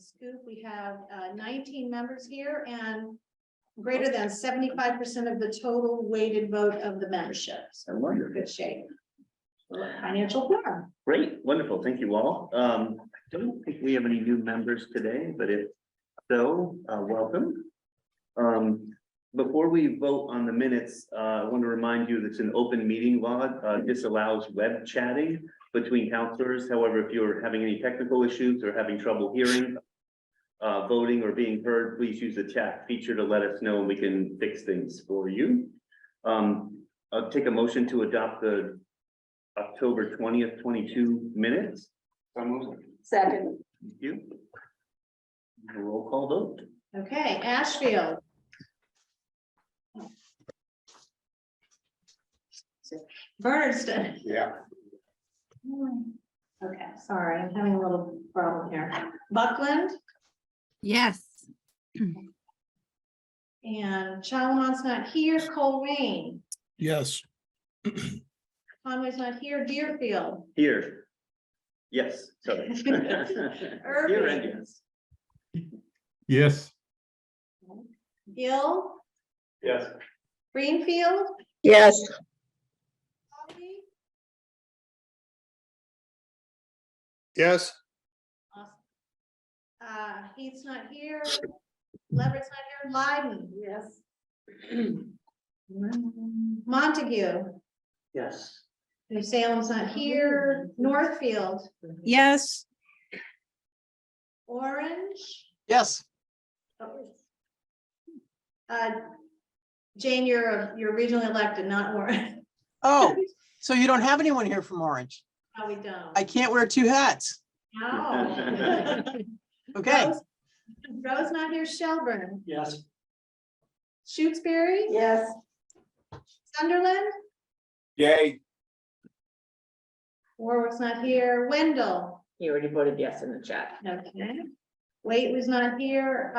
scoop. We have 19 members here and greater than 75% of the total weighted vote of the membership. So we're in good shape. Financial forum. Great, wonderful. Thank you all. I don't think we have any new members today, but if so, welcome. Before we vote on the minutes, I want to remind you that it's an open meeting law. This allows web chatting between counselors. However, if you're having any technical issues or having trouble hearing, voting or being heard, please use the chat feature to let us know and we can fix things for you. I'll take a motion to adopt the October 20th, 22 minutes. Second. Thank you. A roll call vote. Okay, Ashfield. Bernardston. Yeah. Okay, sorry, I'm having a little problem here. Buckland Yes. and Chalamon's not here. Coleraine. Yes. Conway's not here. Deerfield. Here. Yes, sorry. Here and yes. Yes. Gill. Yes. Greenfield. Yes. Holly? Yes. He's not here. Leverett's not here. Leiden. Yes. Montague. Yes. New Salem's not here. Northfield. Yes. Orange. Yes. Jane, you're regionally elected, not Orange. Oh, so you don't have anyone here from Orange? No, we don't. I can't wear two hats. No. Okay. Rose not here. Shelburne. Yes. Shutesbury. Yes. Sunderland. Yay. Warwick's not here. Wendell. He already voted yes in the chat. Okay. Wait was not here.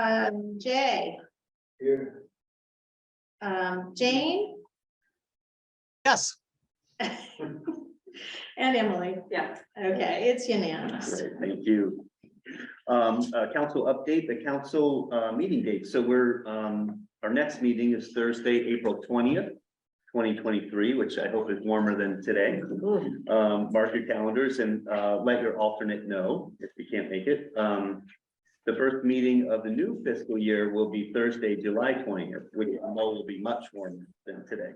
Jay. Here. Jane Yes. and Emily. Yeah. Okay, it's unanimous. Great, thank you. Council update, the council meeting date. So we're our next meeting is Thursday, April 20th, 2023, which I hope is warmer than today. Mark your calendars and let your alternate know if you can't make it. The first meeting of the new fiscal year will be Thursday, July 20th, which I know will be much warmer than today.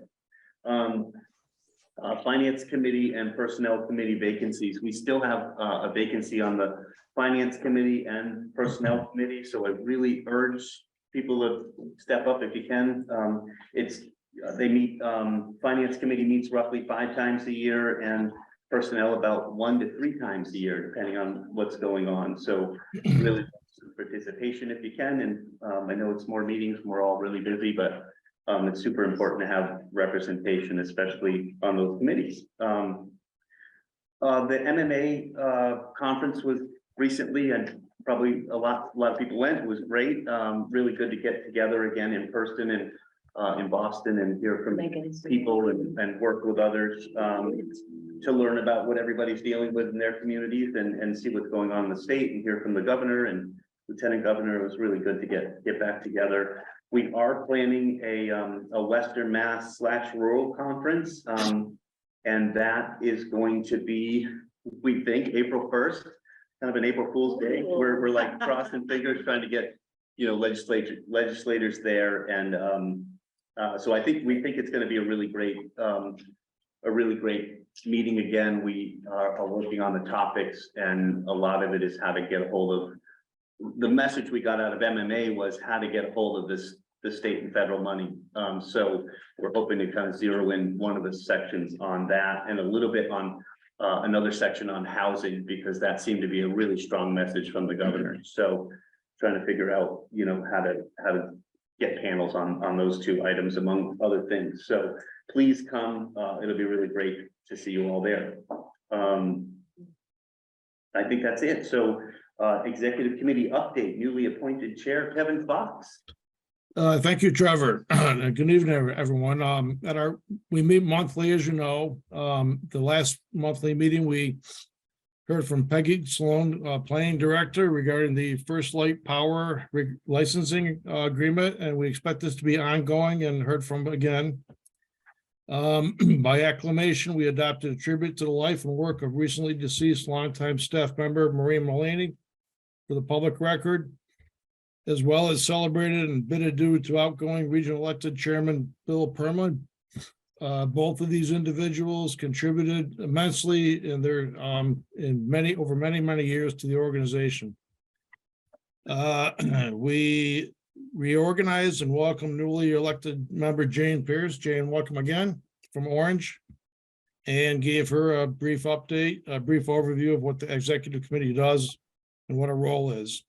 Finance Committee and Personnel Committee vacancies. We still have a vacancy on the Finance Committee and Personnel Committee, so I really urge people to step up if you can. They meet, Finance Committee meets roughly 5 times a year and Personnel about 1 to 3 times a year, depending on what's going on. So really participation if you can. And I know it's more meetings, we're all really busy, but it's super important to have representation, especially on those committees. The MMA conference was recently, and probably a lot of people went. It was great. Really good to get together again in person and in Boston and hear from people and work with others to learn about what everybody's dealing with in their communities and see what's going on in the state and hear from the governor and lieutenant governor. It was really good to get back together. We are planning a Western Mass / rural conference. And that is going to be, we think, April 1st, kind of an April Fool's Day. We're like crossing fingers trying to get, legislators there. And so we think it's going to be a really great meeting. Again, we are working on the topics, and a lot of it is how to get a hold of. The message we got out of MMA was how to get a hold of the state and federal money. So we're hoping to kind of zero in one of the sections on that and a little bit on another section on housing, because that seemed to be a really strong message from the governor. So trying to figure out, how to get panels on those 2 items, among other things. So please come. It'll be really great to see you all there. I think that's it. So executive committee update, newly appointed chair, Kevin Fox. Thank you, Trevor. Good evening, everyone. We meet monthly, as you know. The last monthly meeting, we Heard from Peggy Sloan, Planning Director, regarding the First Light Power licensing agreement, and we expect this to be ongoing, and heard from again. By acclamation, we adopted a tribute to the life and work of recently deceased longtime staff member Maureen Mullaney for the public record, as well as celebrated and bid adieu to outgoing regional elected chairman Bill Perlman. Both of these individuals contributed immensely in their over many years to the organization. We reorganized and welcomed newly elected member Jane Pierce. Jane, welcome again from Orange, and gave her a brief update, a brief overview of what the executive committee does and what her role is.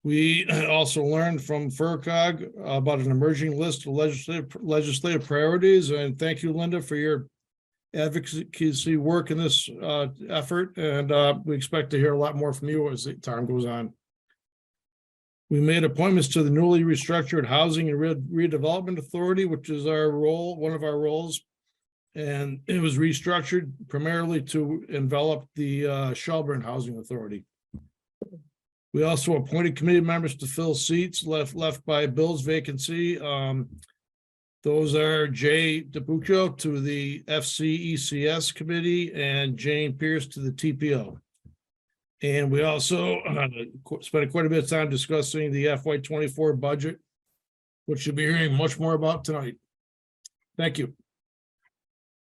We also learned from FERCog about an emerging list of legislative priorities, and thank you, Linda, for your advocacy work in this effort, and we expect to hear a lot more from you as the time goes on. We made appointments to the newly restructured Housing and Redevelopment Authority, which is our role, one of our roles, and it was restructured primarily to envelop the Shelburne Housing Authority. We also appointed committee members to fill seats left by Bill's vacancy. Those are Jay DeBuccio to the FCECS committee and Jane Pierce to the TPO. And we also spent quite a bit of time discussing the FY24 budget, which you'll be hearing much more about tonight. Thank you.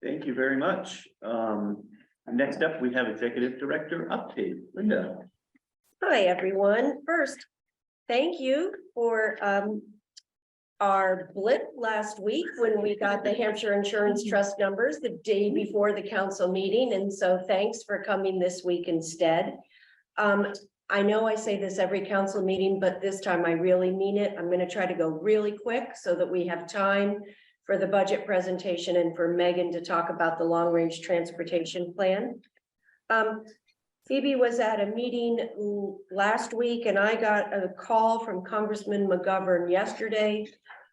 Thank you very much. Next up, we have Executive Director update. Linda. Hi, everyone. First, thank you for our blip last week when we got the Hampshire Insurance Trust numbers the day before the council meeting. And so thanks for coming this week instead. I know I say this every council meeting, but this time I really mean it. I'm going to try to go really quick so that we have time for the budget presentation and for Megan to talk about the long range transportation plan. Phoebe was at a meeting last week and I got a call from Congressman McGovern yesterday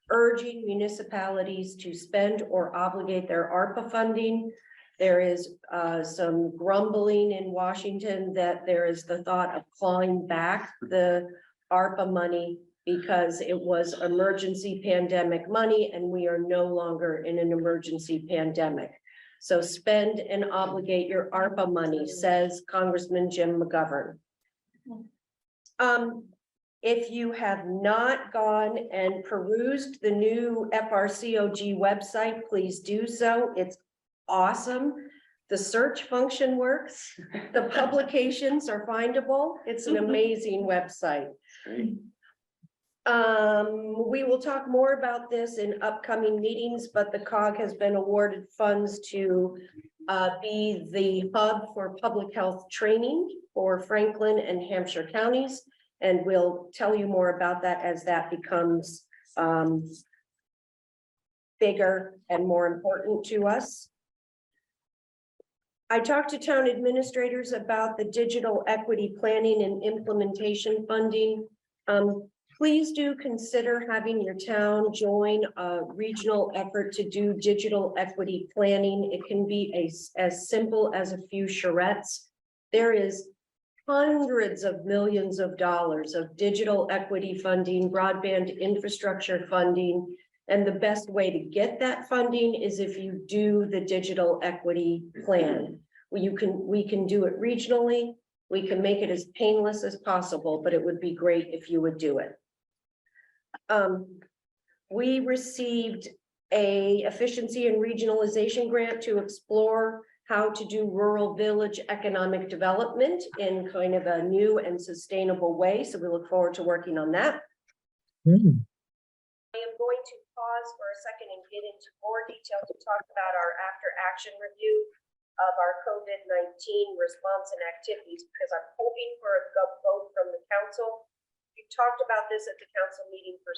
urging municipalities to spend or obligate their ARPA funding. There is some grumbling in Washington that there is the thought of clawing back the ARPA money because it was emergency pandemic money and we are no longer in an emergency pandemic. So spend and obligate your ARPA money, says Congressman Jim McGovern. If you have not gone and perused the new FRCOG website, please do so. It's awesome. The search function works. The publications are findable. It's an amazing website. Great. We will talk more about this in upcoming meetings, but the COG has been awarded funds to be the hub for public health training for Franklin and Hampshire counties. And we'll tell you more about that as that becomes bigger and more important to us. I talked to town administrators about the digital equity planning and implementation funding. Please do consider having your town join a regional effort to do digital equity planning. It can be as simple as a few charrettes. There is hundreds of millions of dollars of digital equity funding, broadband infrastructure funding, and the best way to get that funding is if you do the digital equity plan. We can do it regionally. We can make it as painless as possible, but it would be great if you would do it. We received a efficiency and regionalization grant to explore how to do rural village economic development in kind of a new and sustainable way. So we look forward to working on that. I am going to pause for a second and get into more detail to talk about our after action review of our COVID-19 response and activities, because I'm hoping for a vote from the council. We talked about this at the council meeting for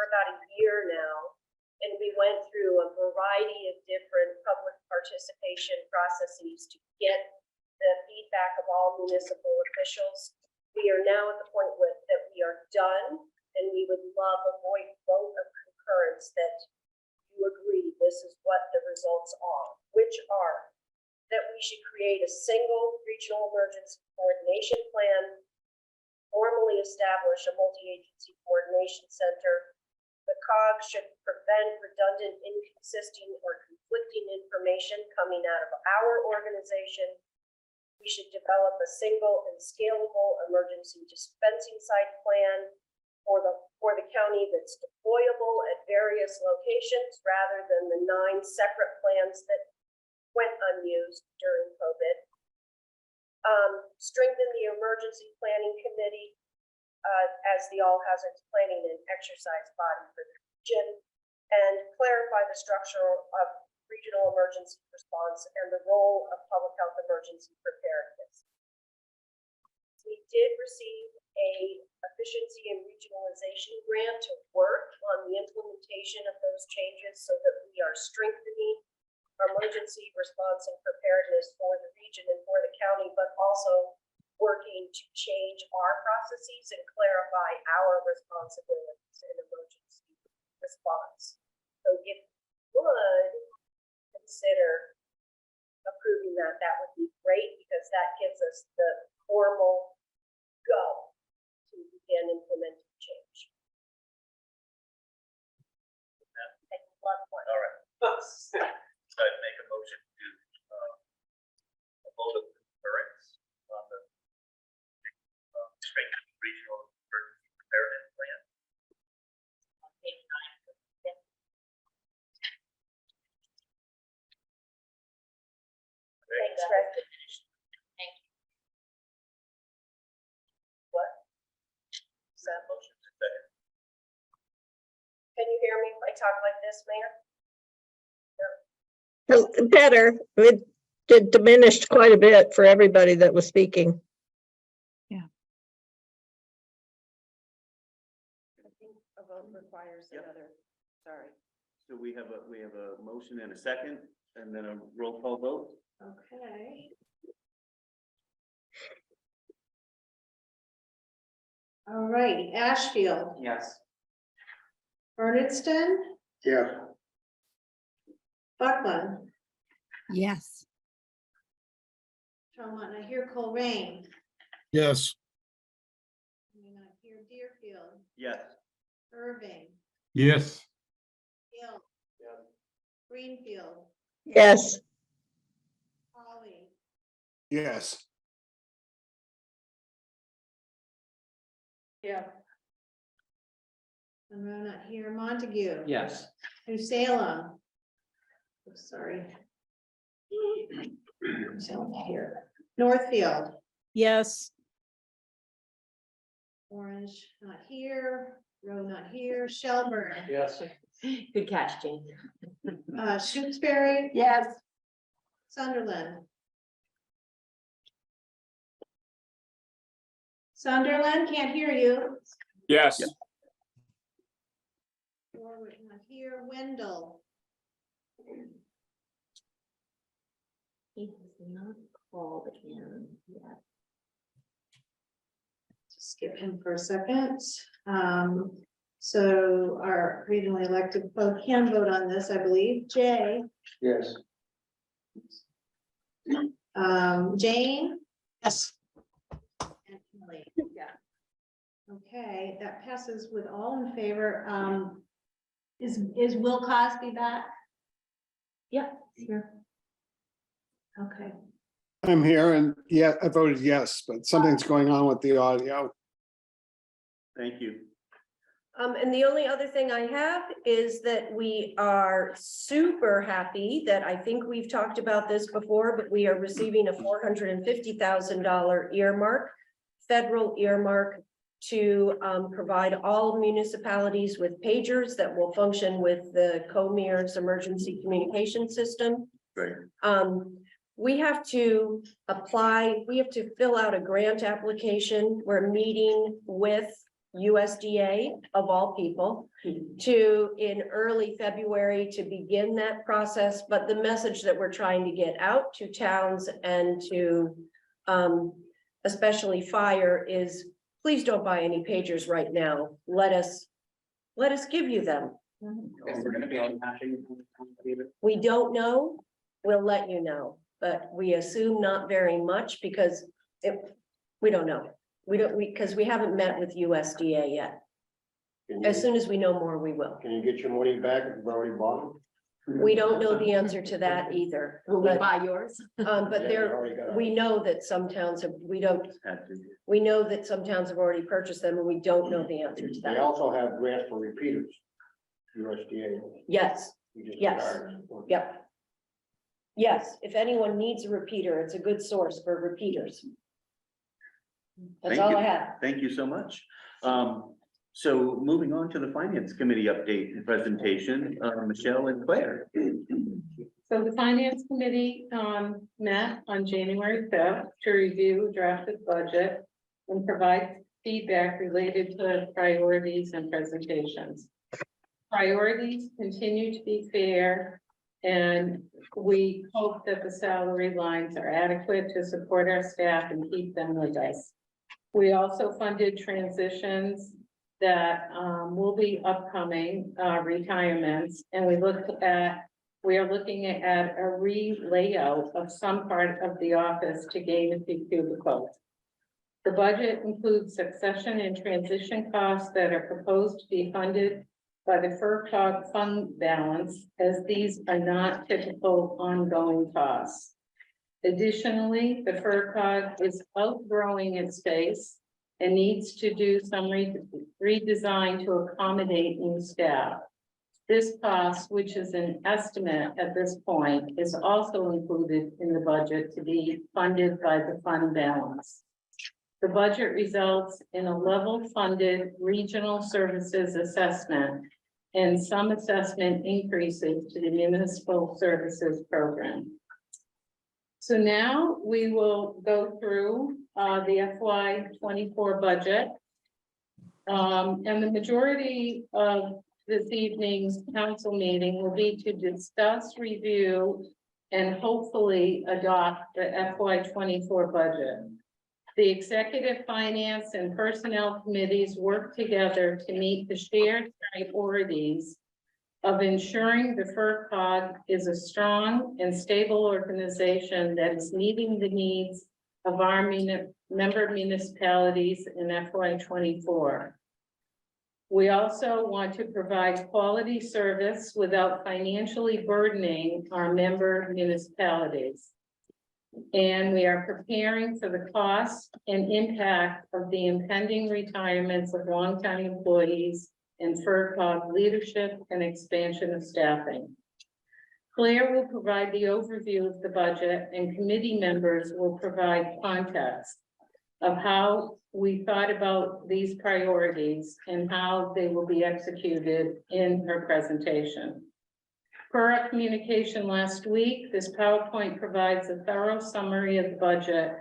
about a year now, and we went through a variety of different public participation processes to get the feedback of all municipal officials. We are now at the point that we are done, and we would love a vote of concurrence that you agree this is what the results are, which are that we should create a single regional emergency coordination plan, formally establish a multi-agency coordination center. The COG should prevent redundant, inconsistent, or conflicting information coming out of our organization. We should develop a single and scalable emergency dispensing site plan for the county that's deployable at various locations rather than the 9 separate plans that went unused during COVID. Strengthen the emergency planning committee as the all hazards planning and exercise body for the region, and clarify the structure of regional emergency response and the role of public health emergency preparedness. We did receive a efficiency and regionalization grant to work on the implementation of those changes so that we are strengthening emergency response and preparedness for the region and for the county, but also working to change our processes and clarify our responsibilities in emergency response. So if you would consider approving that, that would be great, because that gives us the formal go to begin implementing change. Take one more. All right. I'd make a motion to a vote of concurrence on the strengthened regional emergency preparedness plan. On page 9. Thanks, Greg. Thank you. What? So, Motion to second. can you hear me if I talk like this, Mayor? Better. It diminished quite a bit for everybody that was speaking. I think a vote requires Yep. another, sorry. So we have a motion and a second, and then a roll call vote. Okay. All right, Ashfield, Yes. Berniston, Yeah. Buckland, yes, Tremont, I hear Colerain. yes, I hear Deerfield, Yes. Irving, yes, Hill, Greenfield, Yes, Holly, Yes. Yeah. Monroe not here, Montague. Yes. New Salem. Oh, sorry. New Salem here. Northfield, yes, Orange not here, Rowe not here, Shelburne, Yes. Good catch, Jane. Shutesbury, Yes. Sunderland. Sunderland, can't hear you. Yes. Warwick not here, Wendell, He has not called in yet. just skip him for a second. So our regionally elected folk can vote on this, I believe. Jay, Yes. Jane. Yes. And Kelly. Okay, that passes with all in favor. Is Will Cosby back? Yeah, here. Okay, I'm here and yeah, I voted yes, but something's going on with the audio. Thank you. And the only other thing I have is that we are super happy that I think we've talked about this before, but we are receiving a $450,000 earmark, federal earmark, to provide all municipalities with pagers that will function with the COMERS emergency communication system. Great. We have to apply, we have to fill out a grant application. We're meeting with USDA of all people in early February to begin that process. But the message that we're trying to get out to towns and to especially fire is, please don't buy any pagers right now. Let us give you them. We're gonna be on matching. We don't know, we'll let you know. but we assume not very much because we don't know. Because we haven't met with USDA yet. As soon as we know more, we will. Can you get your money back if you've already bought them? We don't know the answer to that either. But yours? but Yeah, there, you already got it. we know that some towns have, Had to. we know that some towns have already purchased them and we don't know the answer to They that. also have grants for repeaters, USDA. Yes, You just Yes. started. yep. Yes, if anyone needs a repeater, it's a good source for repeaters. That's Thank all you. I have. Thank you so much. So moving on to the Finance Committee update and presentation, Michelle and Claire. So the Finance Committee met on January 5th to review drafted budget and provide feedback related to priorities and presentations. Priorities continue to be fair, and we hope that the salary lines are adequate to support our staff and keep them with us. We also funded transitions that will be upcoming retirements, and we are looking at a re-layout of some part of the office to gain a few cubicles. The budget includes succession and transition costs that are proposed to be funded by the FERCog fund balance, as these are not typical ongoing costs. Additionally, the FERCog is outgrowing its space and needs to do some redesign to accommodate new staff. This cost, which is an estimate at this point, is also included in the budget to be funded by the fund balance. The budget results in a level funded regional services assessment and some assessment increases to the municipal services program. So now we will go through the FY24 budget. And the majority of this evening's council meeting will be to discuss, review, and hopefully adopt the FY24 budget. The executive, finance, and personnel committees work together to meet the shared priorities of ensuring the FERCog is a strong and stable organization that is meeting the needs of our member municipalities in FY24. We also want to provide quality service without financially burdening our member municipalities. And we are preparing for the cost and impact of the impending retirements of longtime employees and FERCog leadership and expansion of staffing. Claire will provide the overview of the budget, and committee members will provide context of how we thought about these priorities and how they will be executed in her presentation. Per our communication last week, this PowerPoint provides a thorough summary of the budget,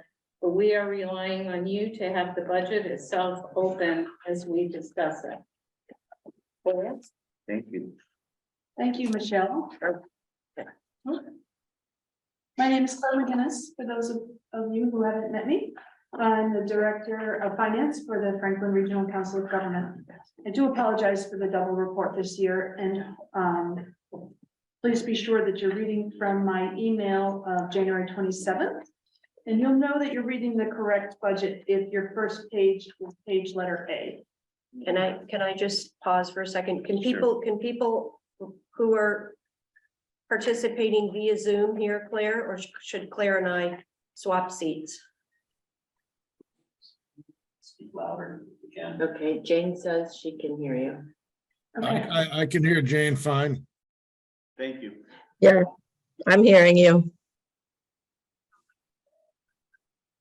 but we are relying on you to have the budget itself open as we discuss it. Claire? Thank you. Thank you, Michelle. My name is Claire McGinnis, for those of you who haven't met me. I'm the Director of Finance for the Franklin Regional Council of Government. I do apologize for the double report this year, and please be sure that you're reading from my email of January 27th. And you'll know that you're reading the correct budget if your first page is page letter A. Can I just pause for a second? Can Sure. people who are participating via Zoom hear Claire, or should Claire and I swap seats? Speak louder again. Okay, Jane says she can hear you. Okay. I can hear Jane fine. Thank you. Yeah, I'm hearing you.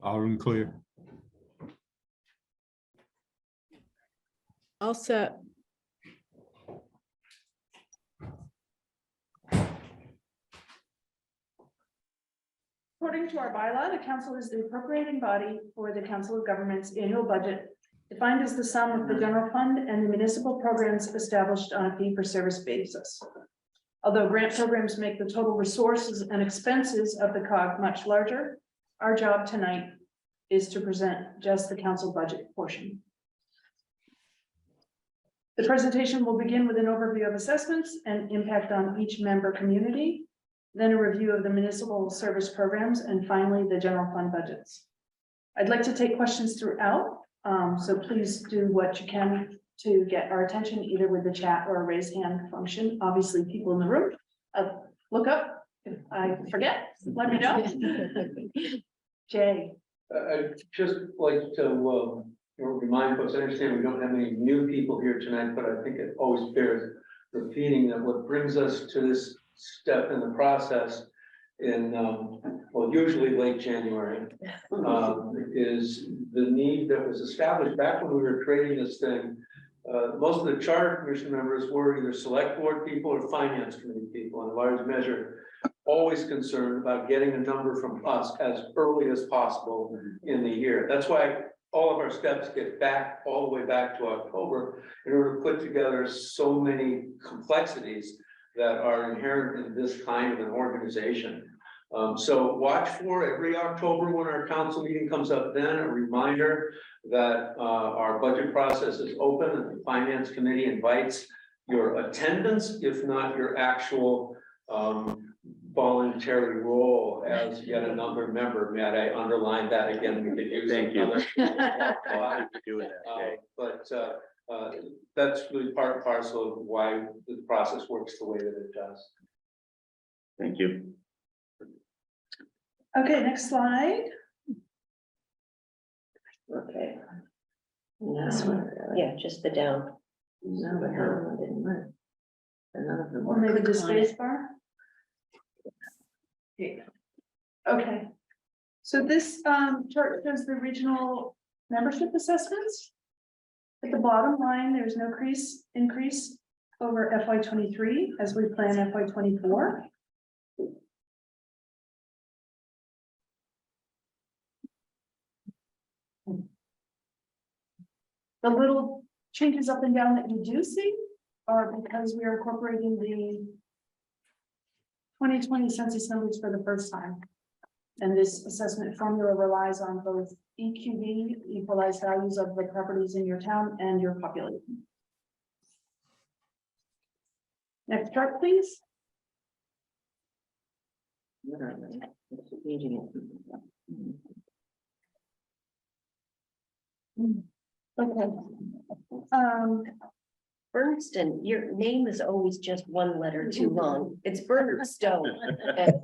Loud and clear. All set. According to our bylaw, the council is the appropriating body for the Council of Governments annual budget, defined as the sum of the general fund and the municipal programs established on a fee-for-service basis. Although grant programs make the total resources and expenses of the COG much larger, our job tonight is to present just the council budget portion. The presentation will begin with an overview of assessments and impact on each member community. then a review of the municipal service programs, and finally, the general fund budgets. I'd like to take questions throughout, so please do what you can to get our attention, either with the chat or a raise hand function. Obviously, people in the room, look up. If I forget, let me know. Jay. I'd just like to, remind folks, I understand we don't have any new people here tonight, but I think it always bears repeating that what brings us to this step in the process in, well, usually late January, is the need that was established back when we were creating this thing. Most of the charter commission members were either select board people or finance committee people in a large measure, always concerned about getting a number from us as early as possible in the year. That's why all of our steps get back all the way back to October in order to put together so many complexities that are inherent in this kind of an organization. So watch for every October when our council meeting comes up, then a reminder that our budget process is open and the finance committee invites your attendance, if not your actual voluntary role as yet another member. Matt, I underlined that again. We could use Thank you. another. But That's really part and parcel of why the process works the way that it does. thank you. Okay, next slide. Okay. Yeah, just the down. No, but that one didn't work. And none of them Or worked. maybe the space bar. Yeah. Okay. So this chart shows the regional membership assessments. At the bottom line, there's no increase over FY23 as we plan FY24. The little changes up and down that you do see are because we are incorporating the 2020 census numbers for the first time. And this assessment formula relies on both EQV, equalized values of the properties in your town, and your population. Next chart, please. Okay. Bernston, your name is always just one letter too long. It's Bernstone. At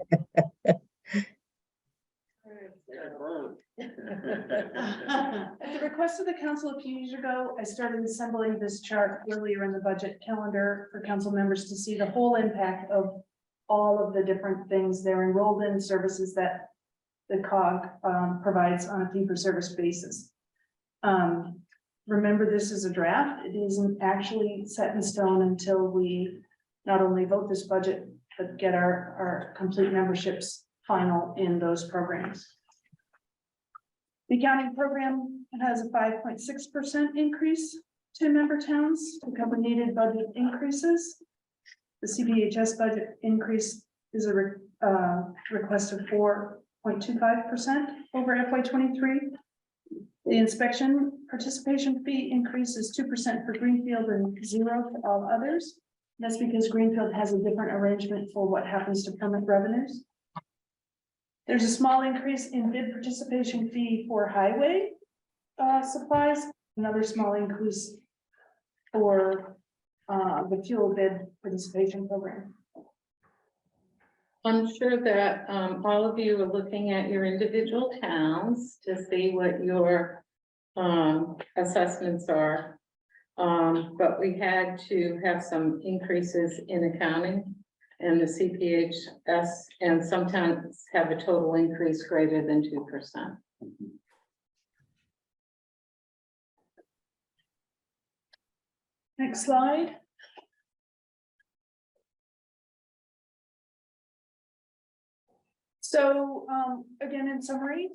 the request of the council a few years ago, I started assembling this chart earlier in the budget calendar for council members to see the whole impact of all of the different things they're enrolled in, services that the COG provides on a fee-for-service basis. Remember, this is a draft. It isn't actually set in stone until we not only vote this budget, but get our complete memberships final in those programs. The accounting program has a 5.6% increase to member towns to cover needed budget increases. The CBHS budget increase is a request of 4.25% over FY23. The inspection participation fee increase is 2% for Greenfield and 0% for all others. That's because Greenfield has a different arrangement for what happens to permit revenues. There's a small increase in bid participation fee for highway supplies, another small increase for the fuel bid participation program. I'm sure that all of you are looking at your individual towns to see what your assessments are. But we had to have some increases in accounting and the CPHS, and sometimes have a total increase greater than 2%. Next slide. So again, in summary,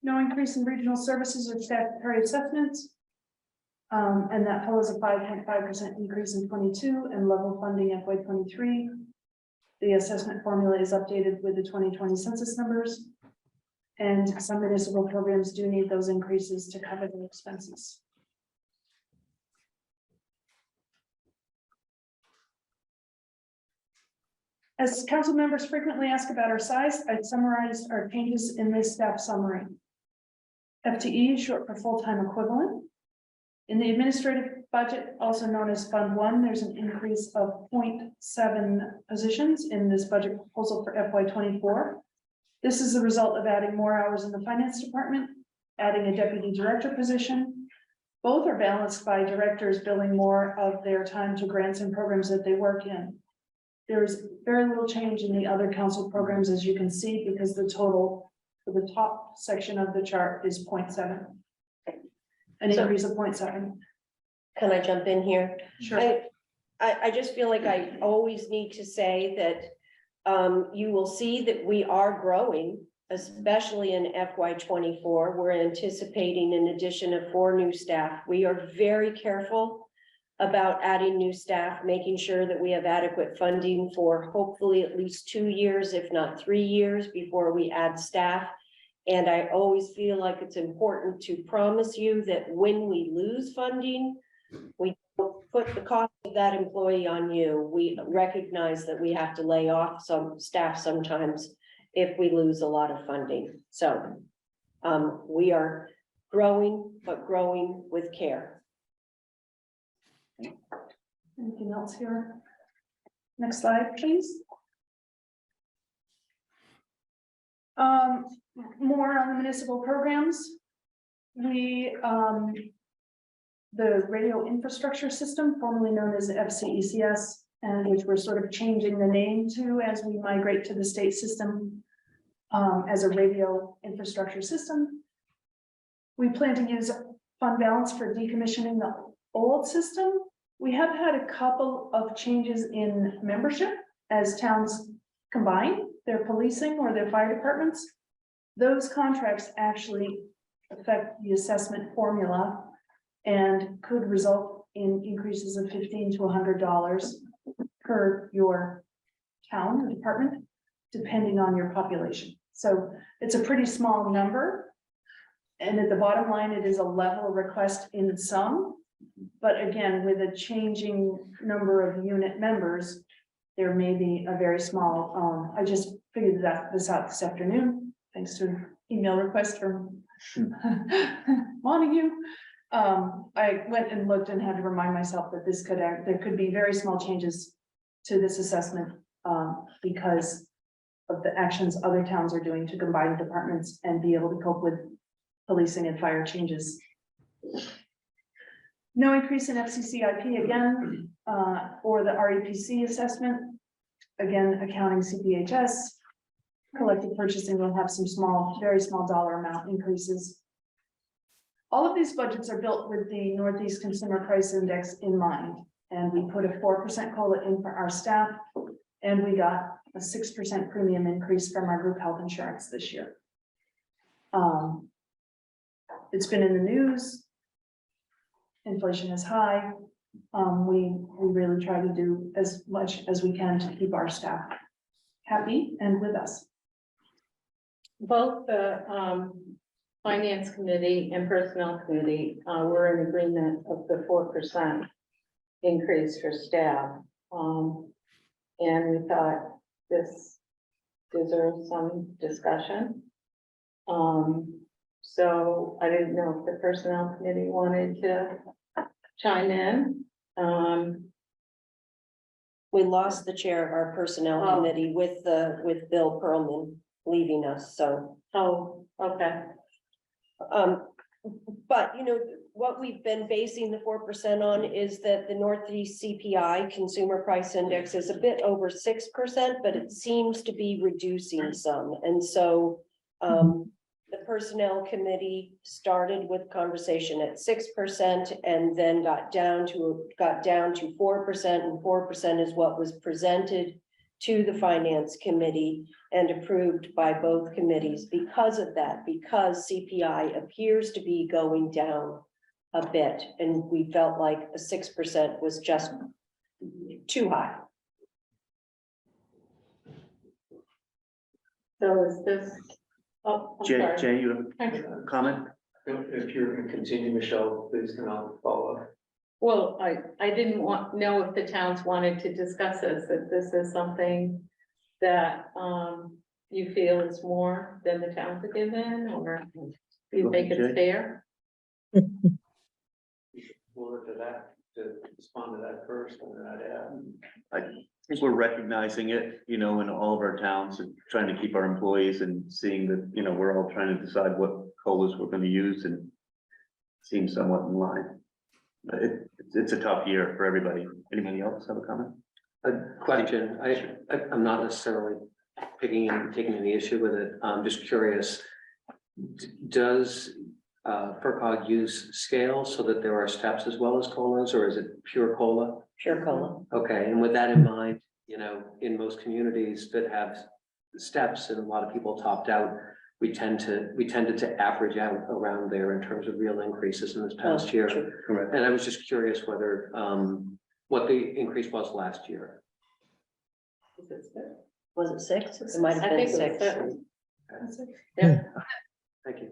no increase in regional services or statutory assessments. And that follows a 5.5% increase in 22 and level funding FY23. The assessment formula is updated with the 2020 census numbers. And some municipal programs do need those increases to cover their expenses. As council members frequently ask about our size, I summarized our changes in this staff summary. FTE, short for full-time equivalent. In the administrative budget, also known as Fund 1, there's an increase of 0.7 positions in this budget proposal for FY24. This is the result of adding more hours in the finance department, adding a deputy director position. Both are balanced by directors billing more of their time to grants and programs that they work in. There is very little change in the other council programs, as you can see, because the total for the top section of the chart is 0.7. An So- increase of 0.7. Can I jump in here? Sure. I just feel like I always need to say that you will see that we are growing, especially in FY24. We're anticipating an addition of 4 new staff. We are very careful about adding new staff, making sure that we have adequate funding for hopefully at least 2 years, if not 3 years, before we add staff. And I always feel like it's important to promise you that when we lose funding, we don't put the cost of that employee on you. We recognize that we have to lay off some staff sometimes if we lose a lot of funding. So we are growing, but growing with care. Anything else here? Next slide, please. More on the municipal programs. We, the radio infrastructure system, formerly known as FCECS, and which we're sort of changing the name to as we migrate to the state system as a radio infrastructure system. We plan to use fund balance for decommissioning the old system. We have had a couple of changes in membership as towns combine their policing or their fire departments. Those contracts actually affect the assessment formula and could result in increases of $15 to $100 per your town or department, depending on your population. So it's a pretty small number. And at the bottom line, it is a level request in some, but again, with a changing number of unit members, there may be a very small, I just figured this out this afternoon, thanks to an email request from Montague. I went and looked and had to remind myself that there could be very small changes to this assessment because of the actions other towns are doing to combine departments and be able to cope with policing and fire changes. No increase in FCCIP again, or the REPC assessment. Again, accounting CPHS, collective purchasing will have some small, very small dollar amount increases. All of these budgets are built with the Northeast Consumer Price Index in mind. And we put a 4% COLA in for our staff, and we got a 6% premium increase from our group health insurance this year. It's been in the news. Inflation is high. We really try to do as much as we can to keep our staff happy and with us. Both the finance committee and personnel committee were in agreement of the 4% increase for staff. And we thought this deserves some discussion. So I didn't know if the personnel committee wanted to chime in. We lost the chair of our personnel committee with Bill Pearlman leaving us, so. Oh, okay. But you know, what we've been basing the 4% on is that the Northeast CPI Consumer Price Index is a bit over 6%, but it seems to be reducing some. And so the personnel committee started with conversation at 6% and then got down to 4%, and 4% is what was presented to the finance committee and approved by both committees because of that, because CPI appears to be going down a bit, and we felt like a 6% was just too high. So is this? Oh, I'm sorry. Jay, you have a comment? If you're going to continue, Michelle, please, then I'll follow up. Well, I didn't know if the towns wanted to discuss this, if this is something that, you feel is more than the town could give in, or do you think it's fair? Forward to that, to respond to that first, and then I'd add. I think we're recognizing it, you know, in all of our towns and trying to keep our employees and seeing that, you know, we're all trying to decide what COLAs we're gonna use and seems somewhat in line. But it's a tough year for everybody. Anybody else have a comment? A question, I'm not necessarily taking any issue with it, I'm just curious. Does FERCog use scales so that there are steps as well as COLAs, or is it pure COLA? Pure COLA. Okay, and with that in mind, you know, in most communities that have steps and a lot of people topped out, we tended to average out around there in terms of real increases in this past year. Correct. And I was just curious whether, what the increase was last year. Was it 6? It might have I been think it 6. was 6. Yeah. Thank you.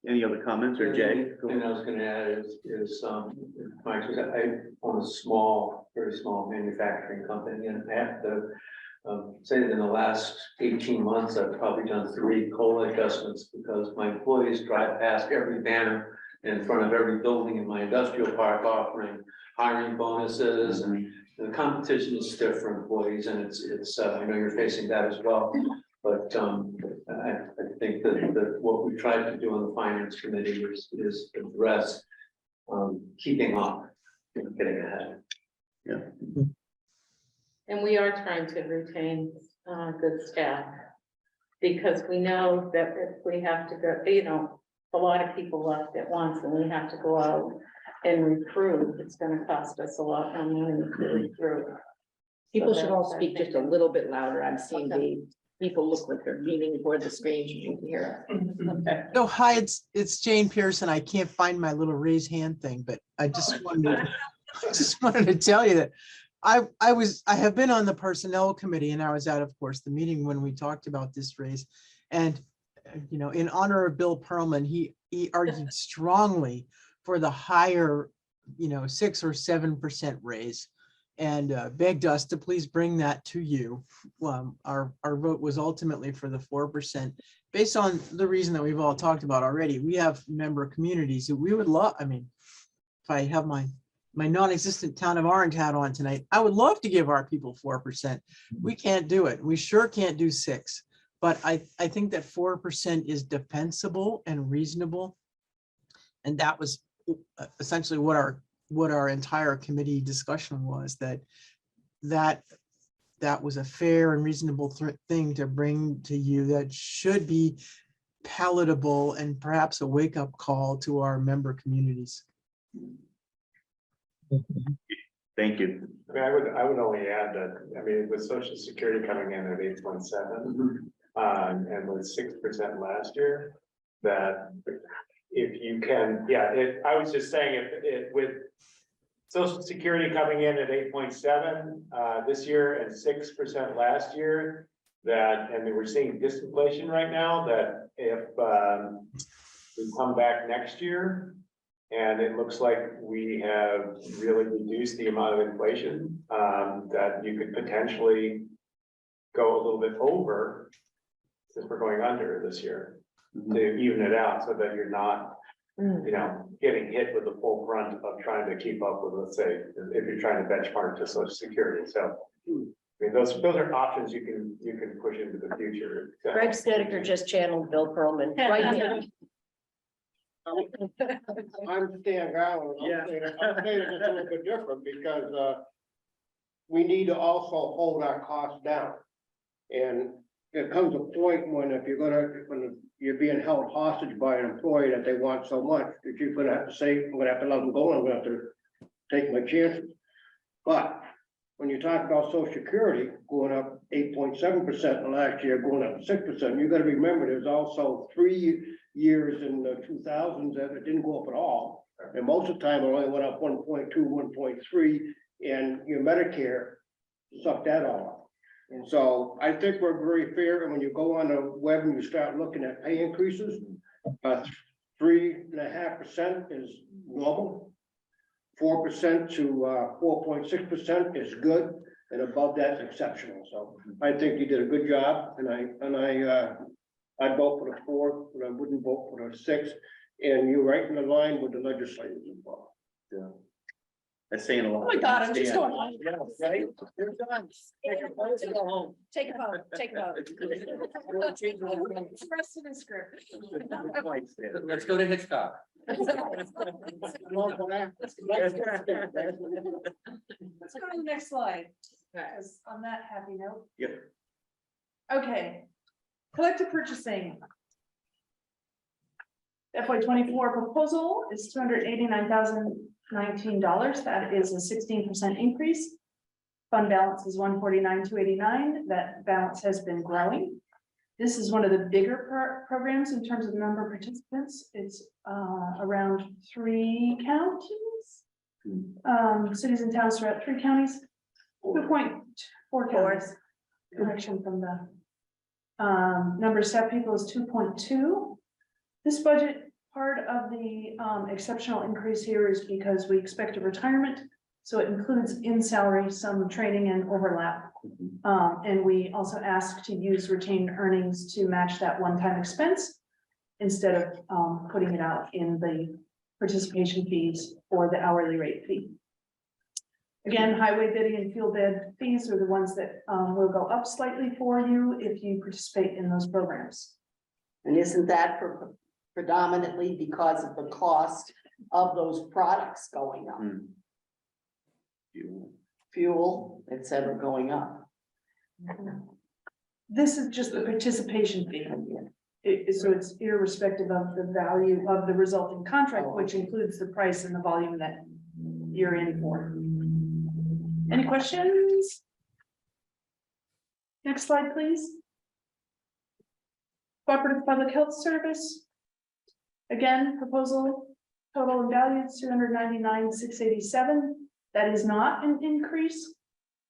Any other comments or Jay? Thing I was gonna add is, Mike, I own a small, very small manufacturing company, and I have to say that in the last 18 months, I've probably done 3 COLA adjustments because my employees drive past every banner in front of every building in my industrial park offering hiring bonuses, and the competition is stiff for employees, and it's I know you're facing that as well. But I think that what we tried to do on the finance committee is address keeping up, you know, getting ahead. Yeah. And we are trying to retain good staff. Because we know that if we have to go, you know, a lot of people left at once and we have to go out and recruit, it's gonna cost us a lot more money to recruit. People So should all that's, I speak think, just a little bit louder. I'm seeing Okay. the people look like they're leaning toward the screen. You can hear it. Okay. No, hi, it's Jane Pearson. I can't find my little raise hand thing, but I just wanted to tell you that I have been on the personnel committee, and I was at, of course, the meeting when we talked about this raise. And, you know, in honor of Bill Perlman, he argued strongly for the higher, you know, 6 or 7% raise, and begged us to please bring that to you. Our vote was ultimately for the 4%, based on the reason that we've all talked about already. We have member communities who we would love. I mean, if I have my non-existent town of Orange hat on tonight, I would love to give our people 4%. We can't do it. We sure can't do 6. But I think that 4% is defensible and reasonable. And that was essentially what our entire committee discussion was, that was a fair and reasonable thing to bring to you that should be palatable and perhaps a wake-up call to our member communities. Thank you. I mean, I would only add that, I mean, with Social Security coming in at 8.7, and with 6% last year, that if you can, I was just saying, if with Social Security coming in at 8.7 this year and 6% last year, that, and we're seeing disinflation right now, that if we come back next year and it looks like we have really reduced the amount of inflation, that you could potentially go a little bit over, since we're going under this year, to even it out so that you're not, you know, getting hit with the full brunt of trying to keep up with, let's say, if you're trying to benchmark to Social Security. So, I mean, those are options you can push into the future. Greg Snedeker just channeled Bill Perlman right here. I'm Stan Garland. I'm saying it's a little bit different because we need to also hold our costs down. And there comes a point when when you're being held hostage by an employee that they want so much that you're gonna have to say, I'm gonna have to let them go, and I'm gonna have to take my chances. But when you talk about Social Security going up 8.7% in the last year, going up 6%, you gotta remember there's also 3 years in the 2000s that it didn't go up at all. And most of the time it only went up 1.2, 1.3, and your Medicare sucked that all up. And so I think we're very fair. And when you go on the web and you start looking at pay increases, 3.5% is normal. 4% to 4.6% is good, and above that's exceptional. So I think you did a good job, and I'd vote for the 4, but I wouldn't vote for the 6. And you're right in the line with the legislators as well. Yeah. That's saying a lot. Oh my God, I'm just going on. Yeah, right? You're done. Take a vote, take a vote. Rest of the script. Let's go to Hitchcock. Let's go to the next slide, guys, on that happy note. Yep. Okay, collective purchasing. FY '24 proposal is $289,019. That is a 16% increase. Fund balance is $149,289. That balance has been growing. This is one of the bigger programs in terms of number of participants. It's around 3 counties. Cities and towns throughout 3 counties. 2.4 counties. Correction from the number of staff people is 2.2. This budget, part of the exceptional increase here is because we expect a retirement. So it includes in salary, some training and overlap. And we also ask to use retained earnings to match that one-time expense instead of putting it out in the participation fees or the hourly rate fee. Again, highway bidding and fuel bid fees are the ones that will go up slightly for you if you participate in those programs. And isn't that predominantly because of the cost of those products going up? Fuel, et cetera, going up. This is just the participation fee. So it's irrespective of the value of the resulting contract, which includes the price and the volume that you're in for. Any questions? Next slide, please. Cooperative Public Health Service. Again, proposal total and value $299,687. That is not an increase.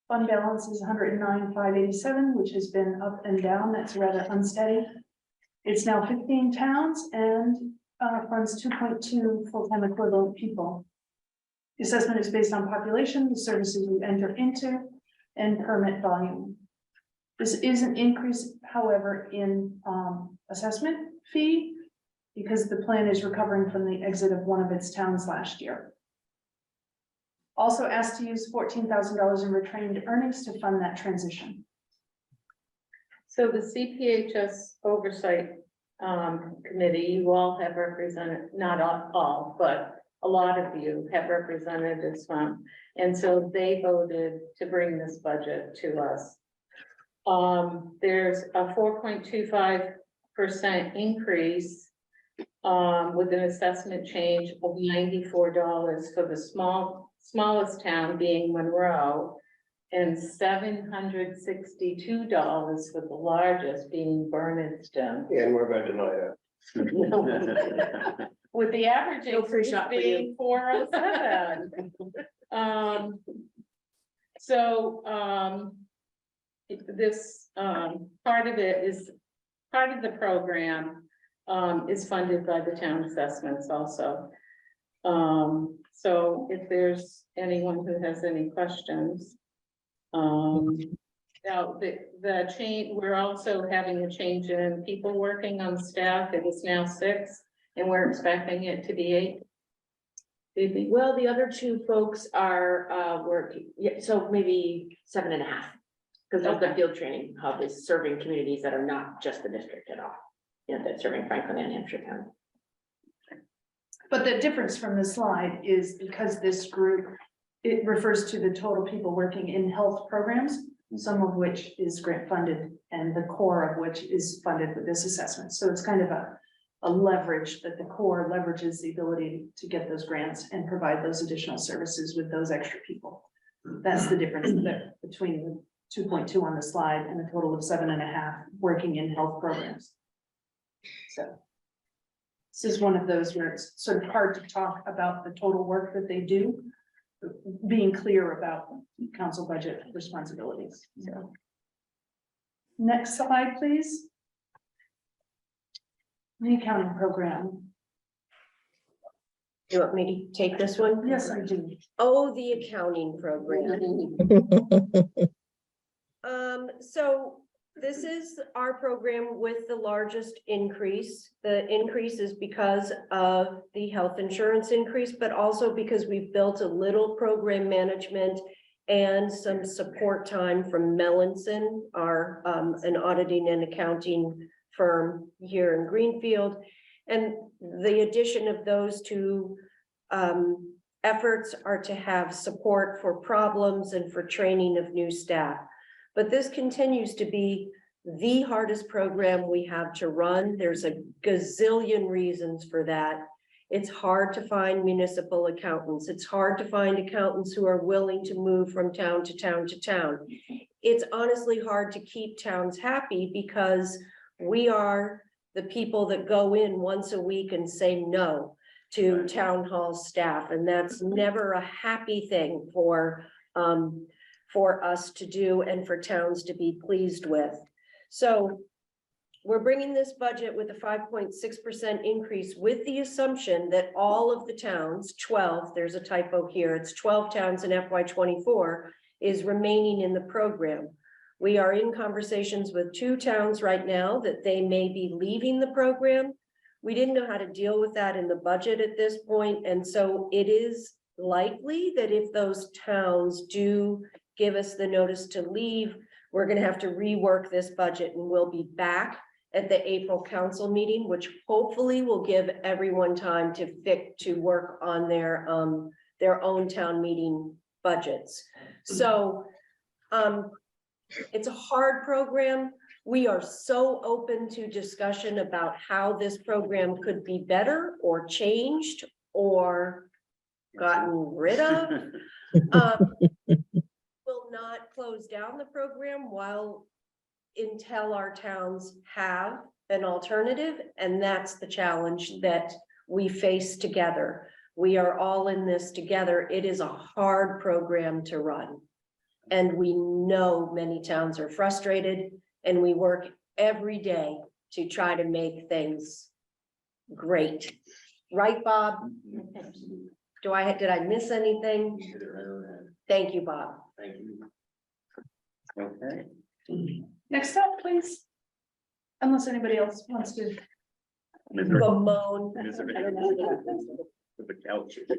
Fund balance is $109,587, which has been up and down. That's rather unsteady. It's now 15 towns and funds 2.2 full-time equivalent people. The assessment is based on population, the services you enter into, and permit volume. This is an increase, however, in assessment fee because the plan is recovering from the exit of one of its towns last year. Also asked to use $14,000 in retained earnings to fund that transition. So the CPHS Oversight Committee, you all have represented, not all, but a lot of you have represented this one. And so they voted to bring this budget to us. There's a 4.25% increase with an assessment change of $94 for the smallest town being Monroe, and $762 for the largest being Bernardston. And we're going to deny that. With the average increase being 407. This part of it is part of the program is funded by the town assessments also. So if there's anyone who has any questions. Now the change, we're also having a change in people working on staff. It is now 6 and we're expecting it to be 8. Maybe. Well, the other 2 folks are working, yeah, so maybe 7.5. Because of the field training hub is serving communities that are not just the district at all. You know, that's serving Franklin and Hampshire County. But the difference from the slide is because this group, it refers to the total people working in health programs, some of which is grant funded and the core of which is funded with this assessment. So it's kind of a leverage that the core leverages the ability to get those grants and provide those additional services with those extra people. That's the difference there between the 2.2 on the slide and a total of 7.5 working in health programs. So this is one of those where it's sort of hard to talk about the total work that they do, being clear about council budget responsibilities. So next slide, please. The accounting program. You want me to take this one? Yes, I do. Oh, the accounting program. So this is our program with the largest increase. The increase is because of the health insurance increase, but also because we've built a little program management and some support time from Melanson, our an auditing and accounting firm here in Greenfield. And the addition of those two efforts are to have support for problems and for training of new staff. But this continues to be the hardest program we have to run. There's a gazillion reasons for that. It's hard to find municipal accountants. It's hard to find accountants who are willing to move from town to town to town. It's honestly hard to keep towns happy because we are the people that go in once a week and say no to town hall staff. And that's never a happy thing for us to do and for towns to be pleased with. So we're bringing this budget with a 5.6% increase with the assumption that all of the towns, 12, there's a typo here, it's 12 towns in FY24 is remaining in the program. We are in conversations with 2 towns right now that they may be leaving the program. We didn't know how to deal with that in the budget at this point, and so it is likely that if those towns do give us the notice to leave, we're going to have to rework this budget, and we'll be back at the April council meeting, which hopefully will give everyone time to work on their own town meeting budgets. So it's a hard program. We are so open to discussion about how this program could be better or changed or gotten rid of. Will not close down the program until our towns have an alternative, and that's the challenge that we face together. We are all in this together. It is a hard program to run, and we know many towns are frustrated, and we work every day to try to make things great. Right, Bob? Did I miss anything? Thank you, Bob. Thank you. Okay. Next up, please. Unless anybody else wants to. Bemoan. The couch. The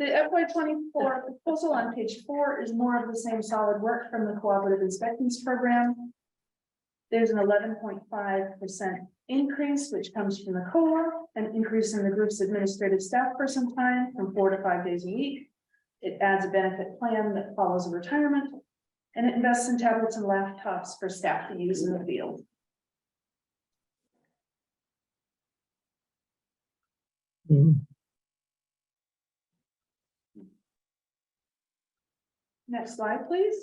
FY24 proposal on page 4 is more of the same solid work from the cooperative inspections program. There's an 11.5% increase, which comes from the COLA, an increase in the group's administrative staff person time from 4 to 5 days a week. It adds a benefit plan that follows a retirement, and it invests in tablets and laptops for staff to use in the field. Next slide, please.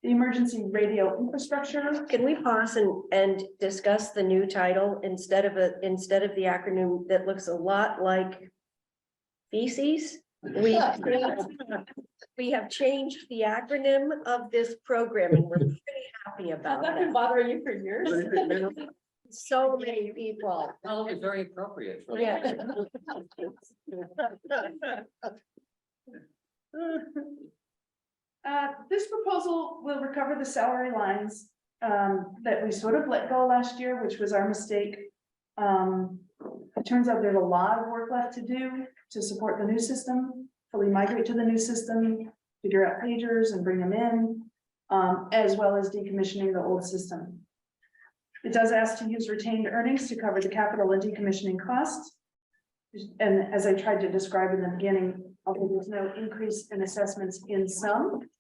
The emergency radio infrastructure. Can we pause and discuss the new title instead of the acronym that looks a lot like feces? We have changed the acronym of this program, and we're pretty happy about That's been that. bothering you for years. So many people. Oh, it's very appropriate. Yeah. This proposal will recover the salary lines that we sort of let go last year, which was our mistake. It turns out there's a lot of work left to do to support the new system, fully migrate to the new system, figure out pagers and bring them in, as well as decommissioning the old system. It does ask to use retained earnings to cover the capital and decommissioning costs. And as I tried to describe in the beginning, although there's no increase in assessments in some,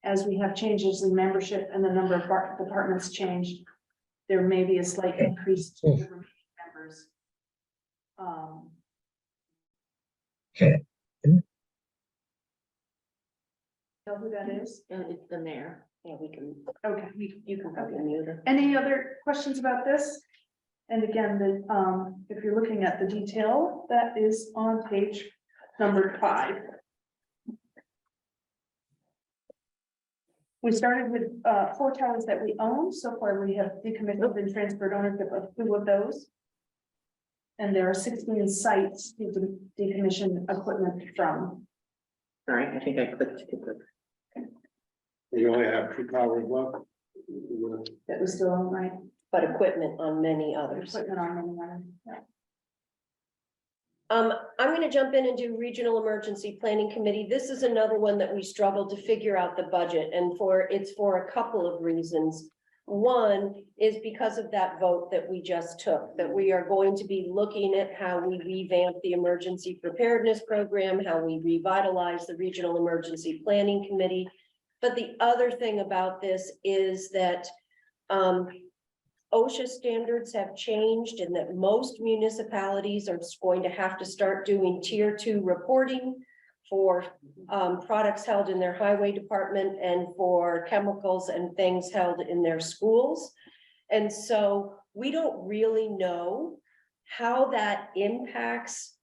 as we have changes in membership and the number of departments changed, there may be a slight increase to the remaining members. Know who that is? It's the mayor. Yeah, we can, Okay. you can probably mute her. Any other questions about this? And again, if you're looking at the detail, that is on page number 5. We started with 4 towers that we own. So far, we have decommissioned and transferred ownership of 2 of those. And there are 16 sites to decommission equipment from. All right, I think I clicked. You only have 2 towers left. That was still on, right? But equipment on many others. Equipment on many others, yeah. I'm going to jump in and do Regional Emergency Planning Committee. This is another one that we struggled to figure out the budget, and it's for a couple of reasons. One is because of that vote that we just took, that we are going to be looking at how we revamp the emergency preparedness program, how we revitalize the Regional Emergency Planning Committee. But the other thing about this is that OSHA standards have changed, and that most municipalities are going to have to start doing tier 2 reporting for products held in their highway department and for chemicals and things held in their schools. And so we don't really know how that impacts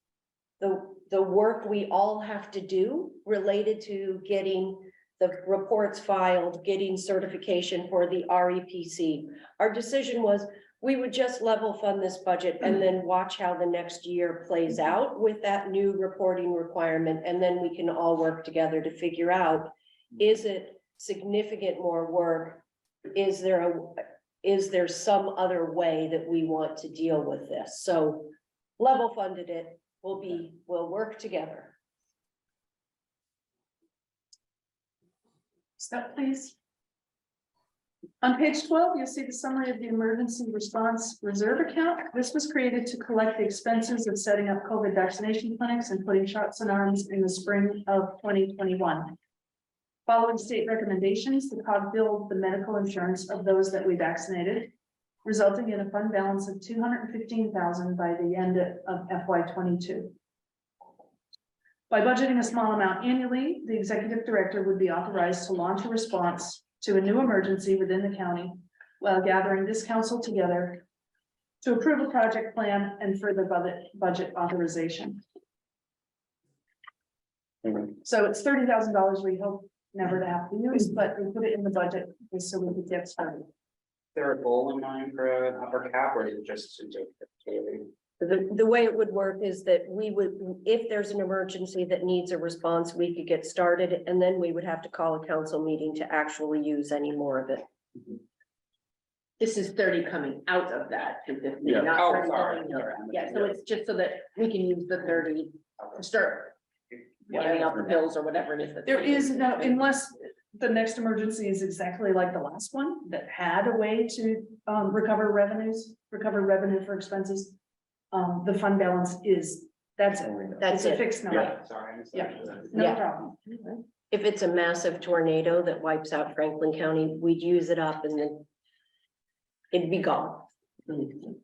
the work we all have to do related to getting the reports filed, getting certification for the REPC. Our decision was we would just level fund this budget and then watch how the next year plays out with that new reporting requirement. And then we can all work together to figure out, is it significant more work? Is there some other way that we want to deal with this? So level funded it, we'll work together. Step, please. On page 12, you'll see the summary of the emergency response reserve account. This was created to collect the expenses of setting up COVID vaccination clinics and putting shots in arms in the spring of 2021. Following state recommendations, the COG billed the medical insurance of those that we vaccinated, resulting in a fund balance of $215,000 by the end of FY22. By budgeting a small amount annually, the executive director would be authorized to launch a response to a new emergency within the county while gathering this council together to approve a project plan and further budget authorization. So it's $30,000 we hope never to have to use, but we put it in the budget just so we could get started. Is there a goal in mind for an upper cap, or is it just? The way it would work is that we would, if there's an emergency that needs a response, we could get started, and then we would have to call a council meeting to actually use any more of it. This is 30 coming out of that 250. Yeah. Not Oh, 30 sorry. going in. Yeah, so it's just so that we can use the 30 to start getting out the bills or whatever it is. that- There is no, unless the next emergency is exactly like the last one that had a way to recover revenue for expenses. The fund balance is, that's it. That's It's a it. fixed number. Yeah, sorry. I misunderstood. No Yeah. problem. If it's a massive tornado that wipes out Franklin County, we'd use it up and then it'd be gone. Am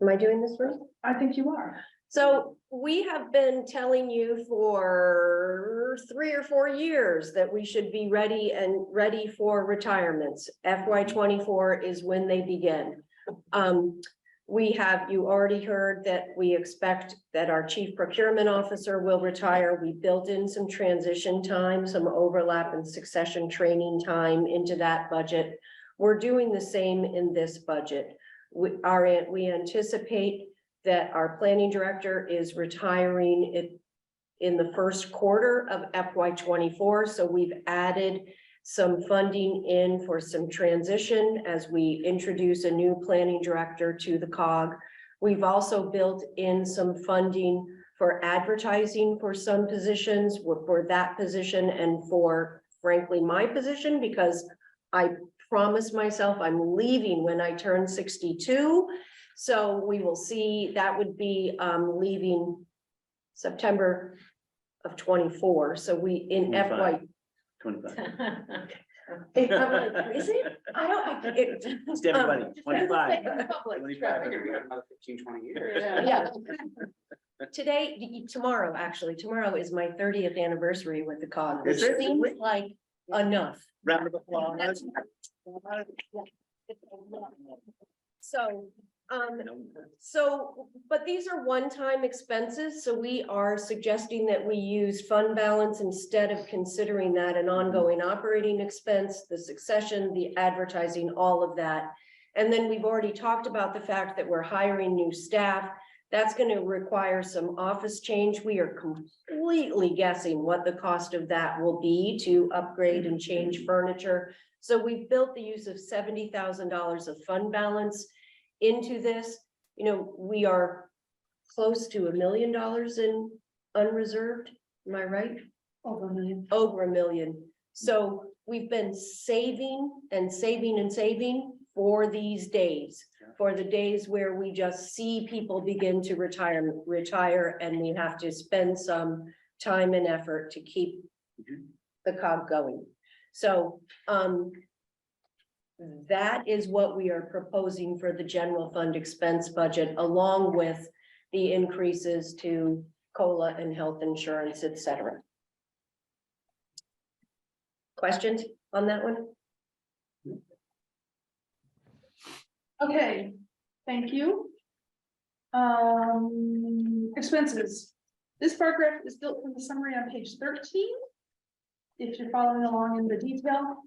I doing this right? I think you are. So we have been telling you for 3 or 4 years that we should be ready for retirements. FY24 is when they begin. You already heard that we expect that our chief procurement officer will retire. We built in some transition time, some overlap and succession training time into that budget. We're doing the same in this budget. We anticipate that our planning director is retiring in the first quarter of FY24. So we've added some funding in for some transition as we introduce a new planning director to the COG. We've also built in some funding for advertising for some positions, for that position and for, frankly, my position, because I promised myself I'm leaving when I turn 62. So we will see, that would be leaving September of 24. So we in 25. FY. 25. I'm like, is it? I don't. Just everybody, 25. I figured we had another 15, 20 years. Yeah. Tomorrow is my 30th anniversary with the COG, which Is it? seems like enough. Round of applause. But these are one-time expenses, so we are suggesting that we use fund balance instead of considering that an ongoing operating expense, the succession, the advertising, all of that. And then we've already talked about the fact that we're hiring new staff. That's going to require some office change. We are completely guessing what the cost of that will be to upgrade and change furniture. So we've built the use of $70,000 of fund balance into this. You know, we are close to $1 million in unreserved. Am I right? Over $1 million. Over $1 million. So we've been saving and saving and saving for these days, for the days where we just see people begin to retire, and we have to spend some time and effort to keep the cog going. So that is what we are proposing for the general fund expense budget, along with the increases to COLA and health insurance, et cetera. Questions on that one? Okay, thank you. Expenses. This paragraph is built from the summary on page 13. If you're following along in the detail.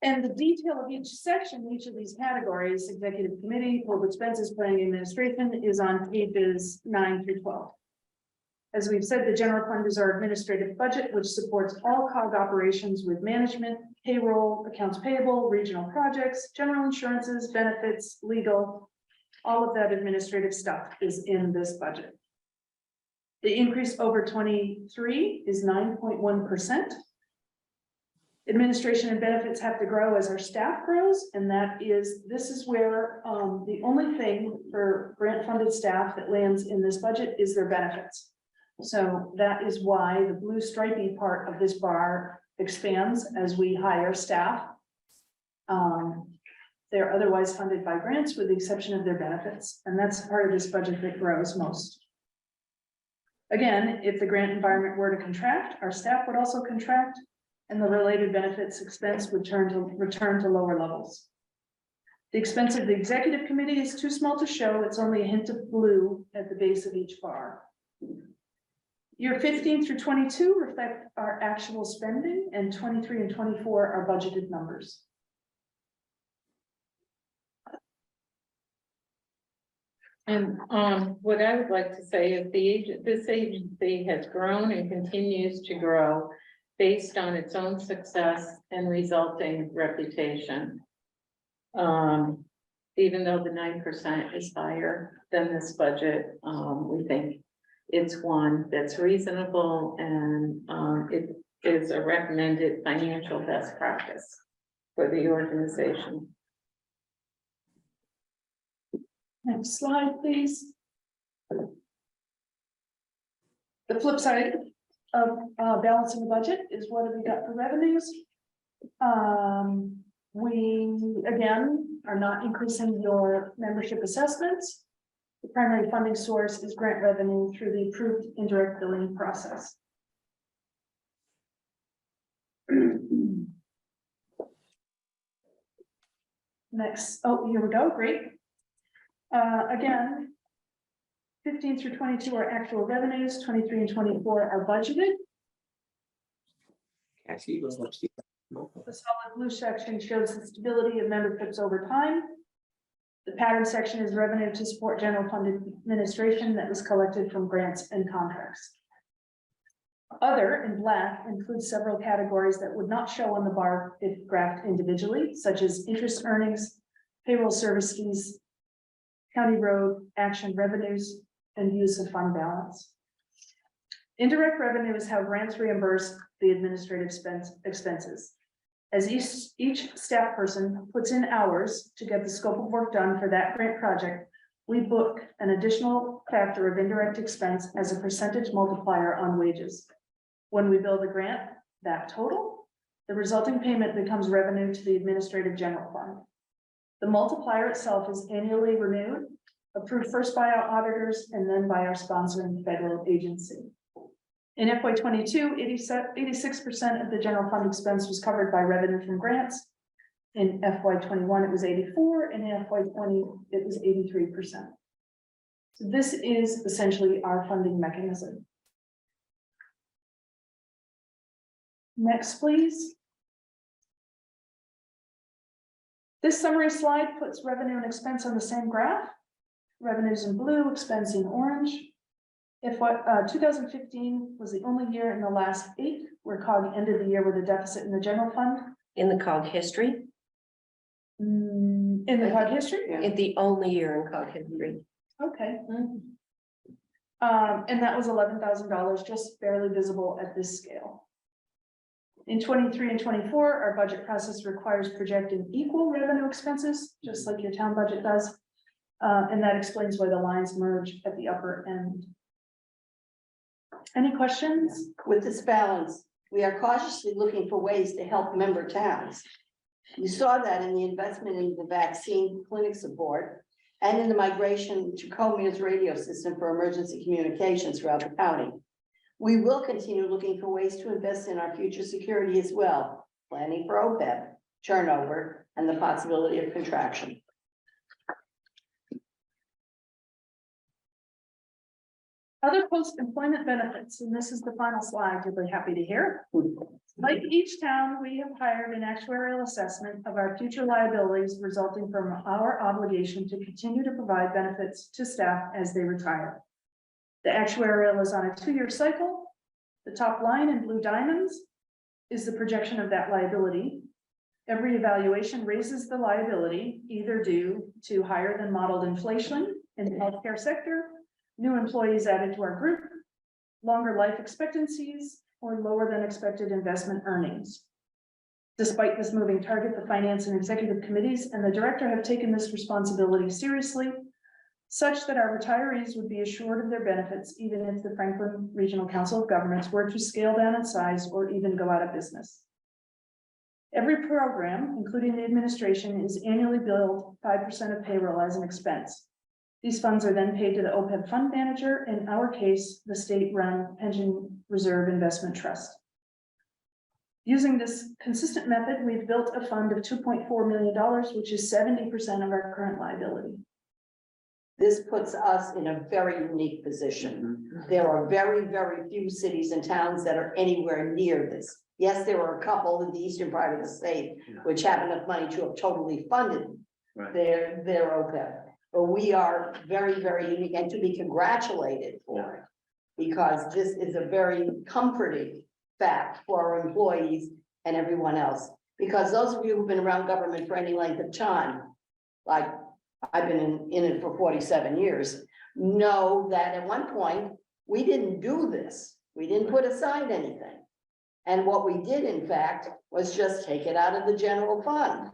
And the detail of each section, each of these categories, executive committee, corporate expenses, planning administration, is on pages 9 through 12. As we've said, the general fund is our administrative budget, which supports all COG operations with management, payroll, accounts payable, regional projects, general insurances, benefits, legal. All of that administrative stuff is in this budget. The increase over 23 is 9.1%. Administration and benefits have to grow as our staff grows, and this is where the only thing for grant funded staff that lands in this budget is their benefits. So that is why the blue stripy part of this bar expands as we hire staff. They're otherwise funded by grants with the exception of their benefits, and that's part of this budget that grows most. Again, if the grant environment were to contract, our staff would also contract, and the related benefits expense would return to lower levels. The expense of the executive committee is too small to show. It's only a hint of blue at the base of each bar. Year 15 through 22 reflect our actual spending, and 23 and 24 are budgeted numbers. And what I would like to say is this agency has grown and continues to grow based on its own success and resulting reputation. Even though the 9% is higher than this budget, we think it's one that's reasonable, and it is a recommended financial best practice for the organization. Next slide, please. The flip side of balancing the budget is what have we got for revenues? We, again, are not increasing your membership assessments. The primary funding source is grant revenue through the approved indirect billing process. Next, oh, here we go, great. Again, 15 through 22 are actual revenues, 23 and 24 are budgeted. The solid blue section shows the stability of memberships over time. The pattern section is revenue to support general fund administration that was collected from grants and contracts. Other in black includes several categories that would not show on the bar if graphed individually, such as interest earnings, payroll service fees, county road action revenues, and use of fund balance. Indirect revenue is how grants reimburse the administrative expenses. As each staff person puts in hours to get the scope of work done for that grant project, we book an additional factor of indirect expense as a percentage multiplier on wages. When we bill the grant, that total, the resulting payment becomes revenue to the administrative general fund. The multiplier itself is annually renewed, approved first by our auditors and then by our sponsoring federal agency. In FY22, 86% of the general fund expense was covered by revenue from grants. In FY21, it was 84%, and in FY20, it was 83%. So this is essentially our funding mechanism. Next, please. This summary slide puts revenue and expense on the same graph. Revenues in blue, expense in orange. If 2015 was the only year in the last 8 where COG ended the year with a deficit in the general fund. In the COG history, In the COG history? it's the only year in COG history. Okay. And that was $11,000, just barely visible at this scale. In 23 and 24, our budget process requires projecting equal revenue expenses, just like your town budget does. And that explains why the lines merge at the upper end. Any questions? With this balance, we are cautiously looking for ways to help member towns. You saw that in the investment in the vaccine clinic support and in the migration to Comir's radio system for emergency communications throughout the county. We will continue looking for ways to invest in our future security as well, planning for OPEB, turnover, and the possibility of contraction. Other post-employment benefits, and this is the final slide you'll be happy to hear. Like each town, we have hired an actuarial assessment of our future liabilities resulting from our obligation to continue to provide benefits to staff as they retire. The actuarial is on a 2-year cycle. The top line in blue diamonds is the projection of that liability. Every evaluation raises the liability either due to higher than modeled inflation in the healthcare sector, new employees added to our group, longer life expectancies, or lower than expected investment earnings. Despite this moving target, the finance and executive committees and the director have taken this responsibility seriously, such that our retirees would be assured of their benefits, even if the Franklin Regional Council of Governments were to scale down in size or even go out of business. Every program, including the administration, is annually billed 5% of payroll as an expense. These funds are then paid to the OPEB fund manager, in our case, the state-run Pension Reserve Investment Trust. Using this consistent method, we've built a fund of $2.4 million, which is 70% of our current liability. This puts us in a very unique position. There are very, very few cities and towns that are anywhere near this. Yes, there are a couple in the eastern part of the state which have enough money to have totally funded their OPEB. But we are very, very unique and to be congratulated for it, because this is a very comforting fact for our employees and everyone else. Because those of you who've been around government for any length of time, like I've been in it for 47 years, know that at one point, we didn't do this. We didn't put aside anything. And what we did, in fact, was just take it out of the general fund.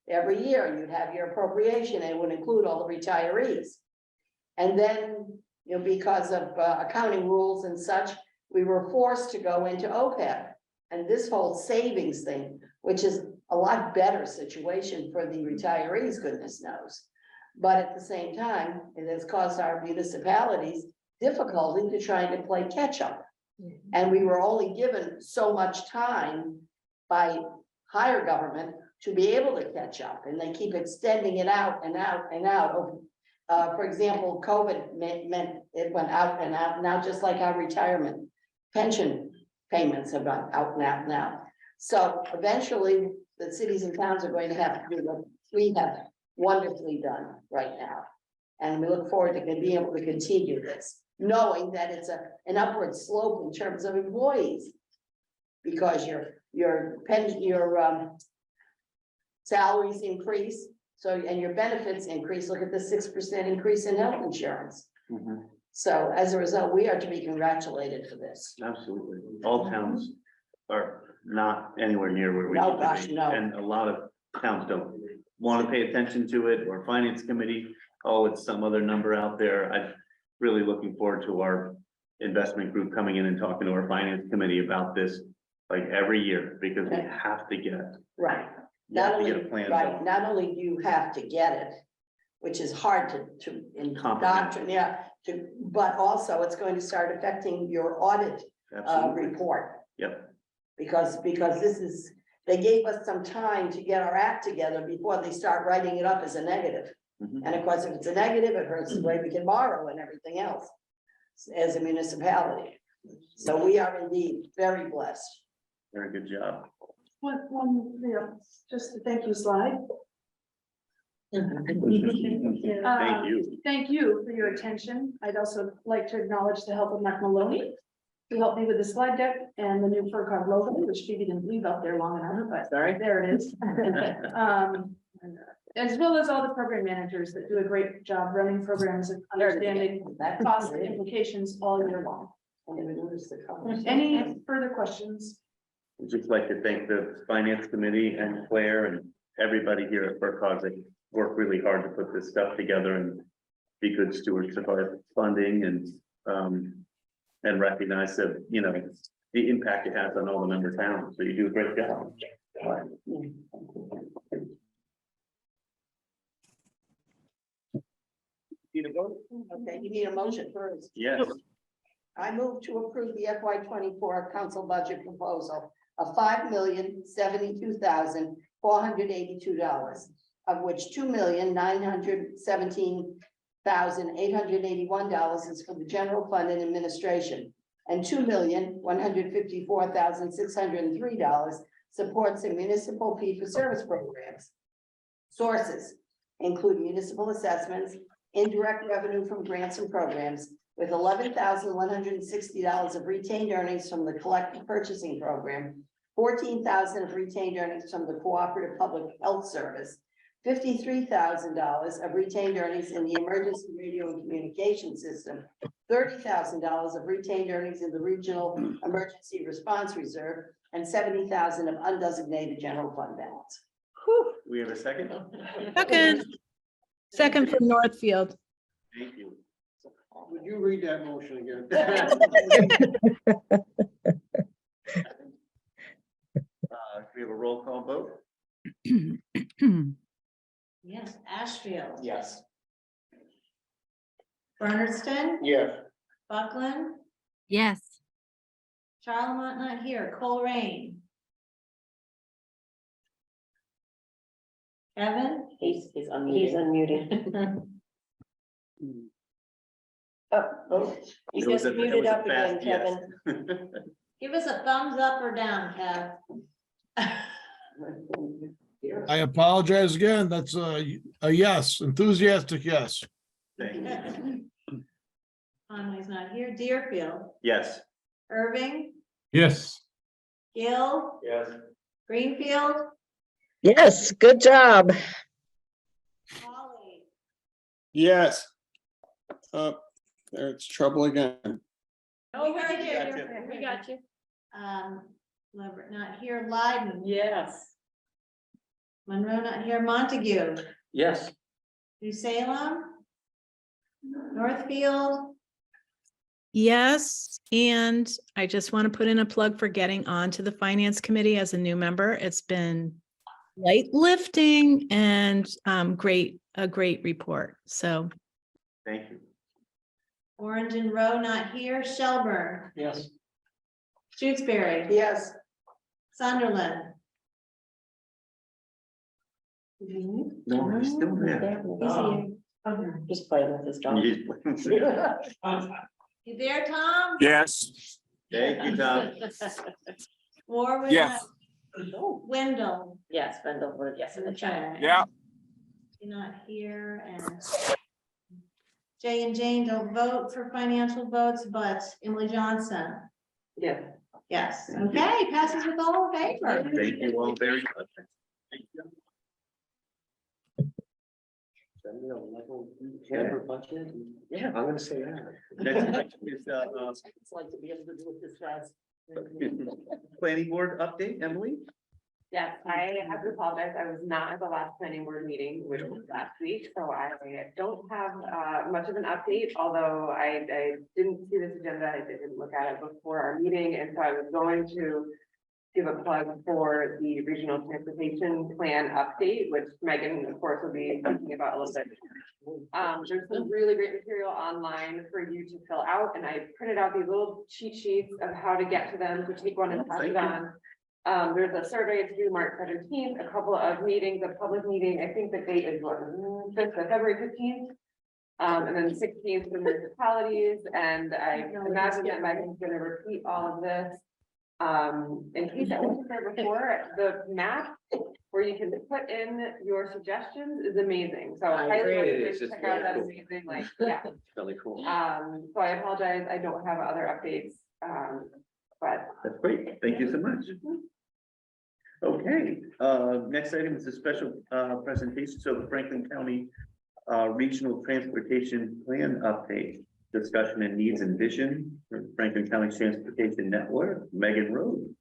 Every year you'd have your appropriation and it would include all the retirees. And then, you know, because of accounting rules and such, we were forced to go into OPEB. And this whole savings thing, which is a lot better situation for the retirees, goodness knows. But at the same time, it has caused our municipalities difficulty to trying to play catch up. And we were only given so much time by higher government to be able to catch up, and they keep extending it out and out and out. For example, COVID meant it went out and out now, just like our retirement pension payments have gone out and out now. So eventually the cities and towns are going to have to do what we have wonderfully done right now. And we look forward to being able to continue this, knowing that it's an upward slope in terms of employees. Because your pension, your salaries increase, so and your benefits increase. Look at the 6% increase in health insurance. So as a result, we are to be congratulated for this. Absolutely. All towns are not anywhere near where we No, need gosh, to be. no. And a lot of towns don't want to pay attention to it, or finance committee, oh, it's some other number out there. I'm really looking forward to our investment group coming in and talking to our finance committee about this like every year, because we have to get. Right. You have Not to only, get a plan right, going. not only do you have to get it, which is hard to indoctrinate, but also it's going to start affecting your audit Absolutely. report. Yep. Because this is, they gave us some time to get our act together before they start writing it up as a negative. And of course, if it's a negative, it hurts the way we can borrow and everything else as a municipality. So we are indeed very blessed. Very good job. One, just a thank you slide. Thank you. Thank you for your attention. I'd also like to acknowledge the help of Mark Maloney, who helped me with the slide deck and the new FERCog logo, which Phoebe didn't leave out there long enough, but Sorry. there it is. As well as all the program managers that do a great job running programs and understanding cost implications all year long. Any further questions? I'd just like to thank the finance committee and Claire and everybody here at FERCog that worked really hard to put this stuff together and be good stewards of our funding and recognize that, you know, the impact it has on all the member towns. So you do a great job. Need a vote? Okay, you need a motion first. Yes. I move to approve the FY 24 council budget proposal of $5,072,482, of which $2,917,881 is for the general fund and administration, and $2,154,603 supports the municipal fee-for-service programs. Sources include municipal assessments, indirect revenue from grants and programs, with $11,160 of retained earnings from the collective purchasing program, $14,000 of retained earnings from the cooperative public health service, $53,000 of retained earnings in the emergency radio and communication system, $30,000 of retained earnings in the regional emergency response reserve, and $70,000 of undesignated general fund balance. We have a second? Second from Northfield. Thank you. Would you read that motion again? We have a roll call vote? Yes, Ashfield. Yes. Bernardston, Yes. Buckland, Yes. Charlemont not here, Colerain. Kevin? He's unmuted. Oh, You It was just a- it muted was a up again, fast yes. Kevin. Give us a thumbs up or down, Kev. I apologize again. That's a yes, enthusiastic yes. Thank you. Conway's not here, Deerfield, Yes. Irving, Yes. Gill, Yes. Greenfield, Yes, good job. Holly. Yes. There's trouble again. Oh, we Got you. We got you. Leverett not here, Leiden, Yes. Monroe not here, Montague, Yes. New Salem, Northfield, Yes, and I just want to put in a plug for getting onto the finance committee as a new member. It's been light lifting and a great report. So Thank you. Orange and Row not here, Shelburne, Yes. Shutesbury, yes. Sunderland. No, he's still there. Just playing with his dog. He's- You there, Tom? Yes. Thank you, Tom. Warwick. Yes. Wendell. Yes, Wendell voted yes in the chat. Okay. Yeah. You're not here, and Jay and Jane don't vote for financial votes, but Emily Johnson, Yeah. yes, okay, passes with all in favor. Thank you all very much. Thank you. Yeah, I'm gonna say that. Next item is, It's like to be able to do it this fast. planning board update, Emily? Yes, I have to apologize. I was not at the last planning board meeting, which was last week, so I don't have much of an update, although I didn't see this agenda. I didn't look at it before our meeting, and so I was going to give a plug for the regional transportation plan update, which Megan, of course, will be talking about a little bit. There's some really great material online for you to fill out, and I printed out these little cheat sheets of how to get to them, to take one and pass it on. There's a survey to do March 17th, a couple of meetings, a public meeting. I think the date is what, February 15th. And then 16th for municipalities, and I imagine that Megan's gonna repeat all of this. In case I wasn't there before, the map where you can put in your suggestions is amazing. So I highly It is. recommend It's check out that really cool. amazing, like, yeah. Really cool. So I apologize, I don't have other updates, but. That's great. Thank you so much. Okay, next item is a special presentation. So the Franklin County Regional Transportation Plan Update, discussion and needs and vision for Franklin County Transportation Network, Megan Road.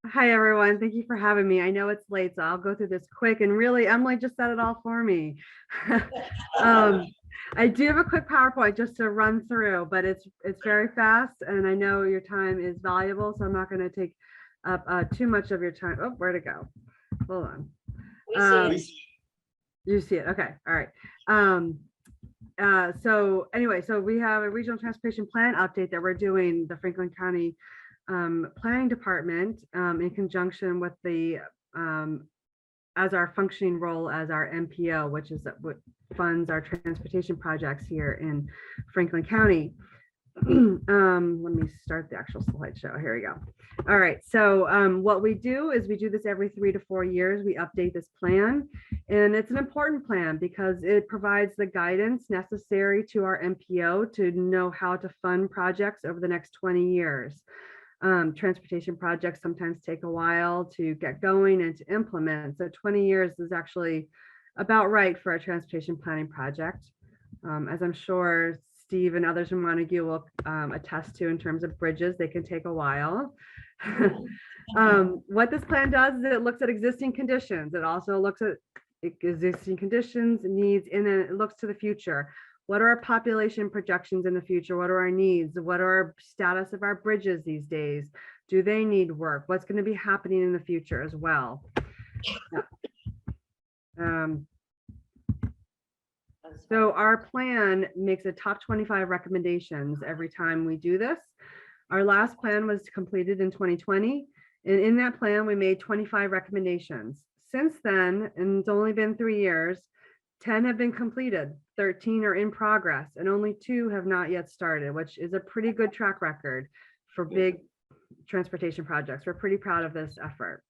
Hi, everyone. Thank you for having me. I know it's late, so I'll go through this quick, and really Emily just said it all for me. I do have a quick PowerPoint just to run through, but it's very fast, and I know your time is valuable, so I'm not going to take up too much of your time. Oh, where'd it go? Hold on. You see it. Okay. All right. So anyway, so we have a regional transportation plan update that we're doing, the Franklin County Planning Department in conjunction with the as our functioning role as our MPO, which is what funds our transportation projects here in Franklin County. Let me start the actual slideshow. Here we go. All right. So what we do is we do this every 3 to 4 years. We update this plan, and it's an important plan because it provides the guidance necessary to our MPO to know how to fund projects over the next 20 years. Transportation projects sometimes take a while to get going and to implement. So 20 years is actually about right for a transportation planning project. As I'm sure Steve and others in Montague will attest to in terms of bridges, they can take a while. What this plan does is it looks at existing conditions. It also looks at existing conditions, needs, and then it looks to the future. What are our population projections in the future? What are our needs? What are our status of our bridges these days? Do they need work? What's going to be happening in the future as well? So our plan makes a top 25 recommendations every time we do this. Our last plan was completed in 2020. And in that plan, we made 25 recommendations. Since then, and it's only been 3 years, 10 have been completed, 13 are in progress, and only 2 have not yet started, which is a pretty good track record for big transportation projects. We're pretty proud of this effort.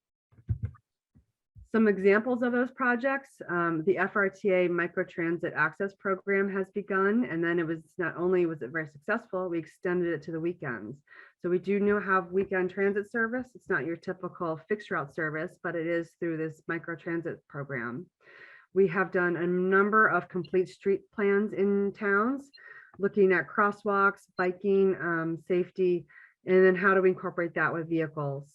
Some examples of those projects, the FRTA Microtransit Access Program has begun, and then it was not only was it very successful, we extended it to the weekends. So we do now have weekend transit service. It's not your typical fixed route service, but it is through this microtransit program. We have done a number of complete street plans in towns, looking at crosswalks, biking, safety, and then how do we incorporate that with vehicles.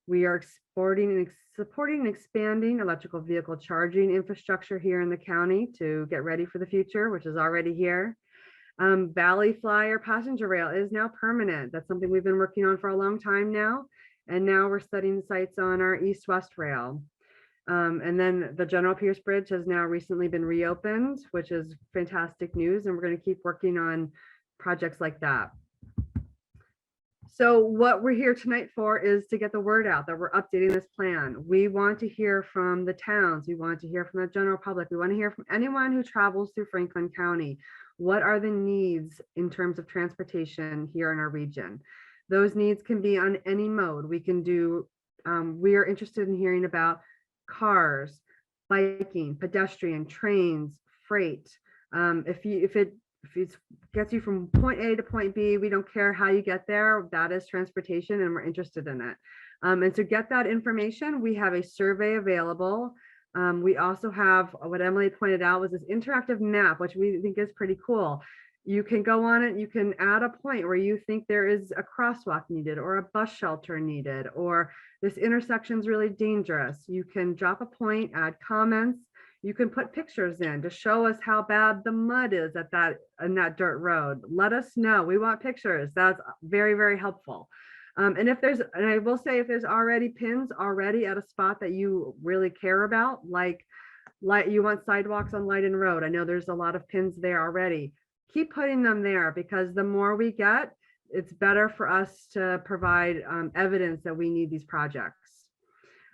We are supporting and expanding electrical vehicle charging infrastructure here in the county to get ready for the future, which is already here. Valley Flyer passenger rail is now permanent. That's something we've been working on for a long time now. And now we're studying sites on our east-west rail. And then the General Pierce Bridge has now recently been reopened, which is fantastic news. And we're going to keep working on projects like that. So what we're here tonight for is to get the word out that we're updating this plan. We want to hear from the towns. We want to hear from the general public. We want to hear from anyone who travels through Franklin County. What are the needs in terms of transportation here in our region? Those needs can be on any mode. We can do, we are interested in hearing about cars, biking, pedestrian, trains, freight. If it gets you from point A to point B, we don't care how you get there. That is transportation, and we're interested in it. And to get that information, we have a survey available. We also have what Emily pointed out was this interactive map, which we think is pretty cool. You can go on it, you can add a point where you think there is a crosswalk needed or a bus shelter needed, or this intersection is really dangerous. You can drop a point, add comments. You can put pictures in to show us how bad the mud is at in that dirt road. Let us know. We want pictures. That's very, very helpful. And I will say, if there's already pins already at a spot that you really care about, like you want sidewalks on Leiden Road. I know there's a lot of pins there already. Keep putting them there, because the more we get, it's better for us to provide evidence that we need these projects.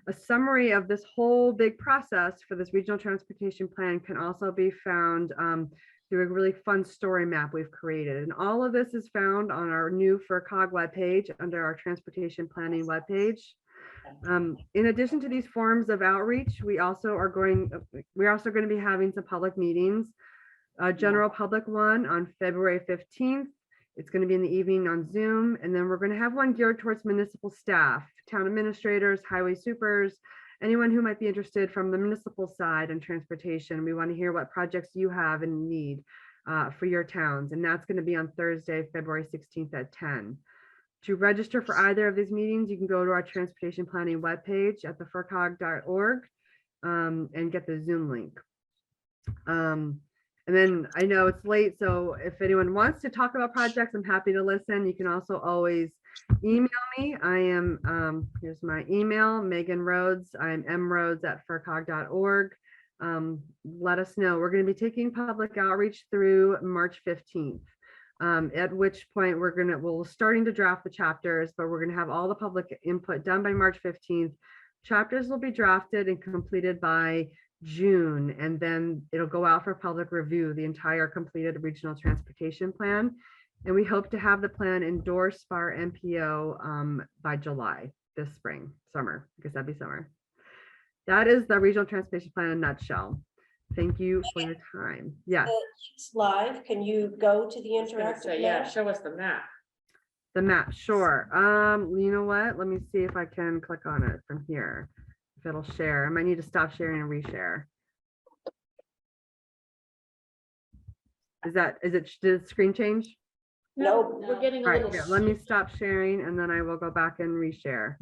A summary of this whole big process for this regional transportation plan can also be found through a really fun story map we've created. And all of this is found on our new FERCog webpage under our transportation planning webpage. In addition to these forms of outreach, we're also going to be having some public meetings. A general public one on February 15th. It's going to be in the evening on Zoom. And then we're going to have one geared towards municipal staff, town administrators, highway supers, anyone who might be interested from the municipal side and transportation. We want to hear what projects you have and need for your towns. And that's going to be on Thursday, February 16th at 10. To register for either of these meetings, you can go to our transportation planning webpage at thefercog.org and get the Zoom link. And then I know it's late, so if anyone wants to talk about projects, I'm happy to listen. You can also always email me. I am, here's my email, Megan Rhodes. I'm mrhodes@fercog.org. Let us know. We're going to be taking public outreach through March 15th. At which point we're starting to draft the chapters, but we're going to have all the public input done by March 15th. Chapters will be drafted and completed by June, and then it'll go out for public review, the entire completed regional transportation plan. And we hope to have the plan endorsed by our MPO by July this summer, because that'd be summer. That is the regional transportation plan in a nutshell. Thank you for your time. Yeah. It's live. Can you go to the interactive map? Yeah, show us the map. The map, sure. You know what? Let me see if I can click on it from here. If it'll share. I might need to stop sharing and reshare. Did the screen change? No, We're getting a All right, little. here, let me stop sharing and then I will go back and reshare.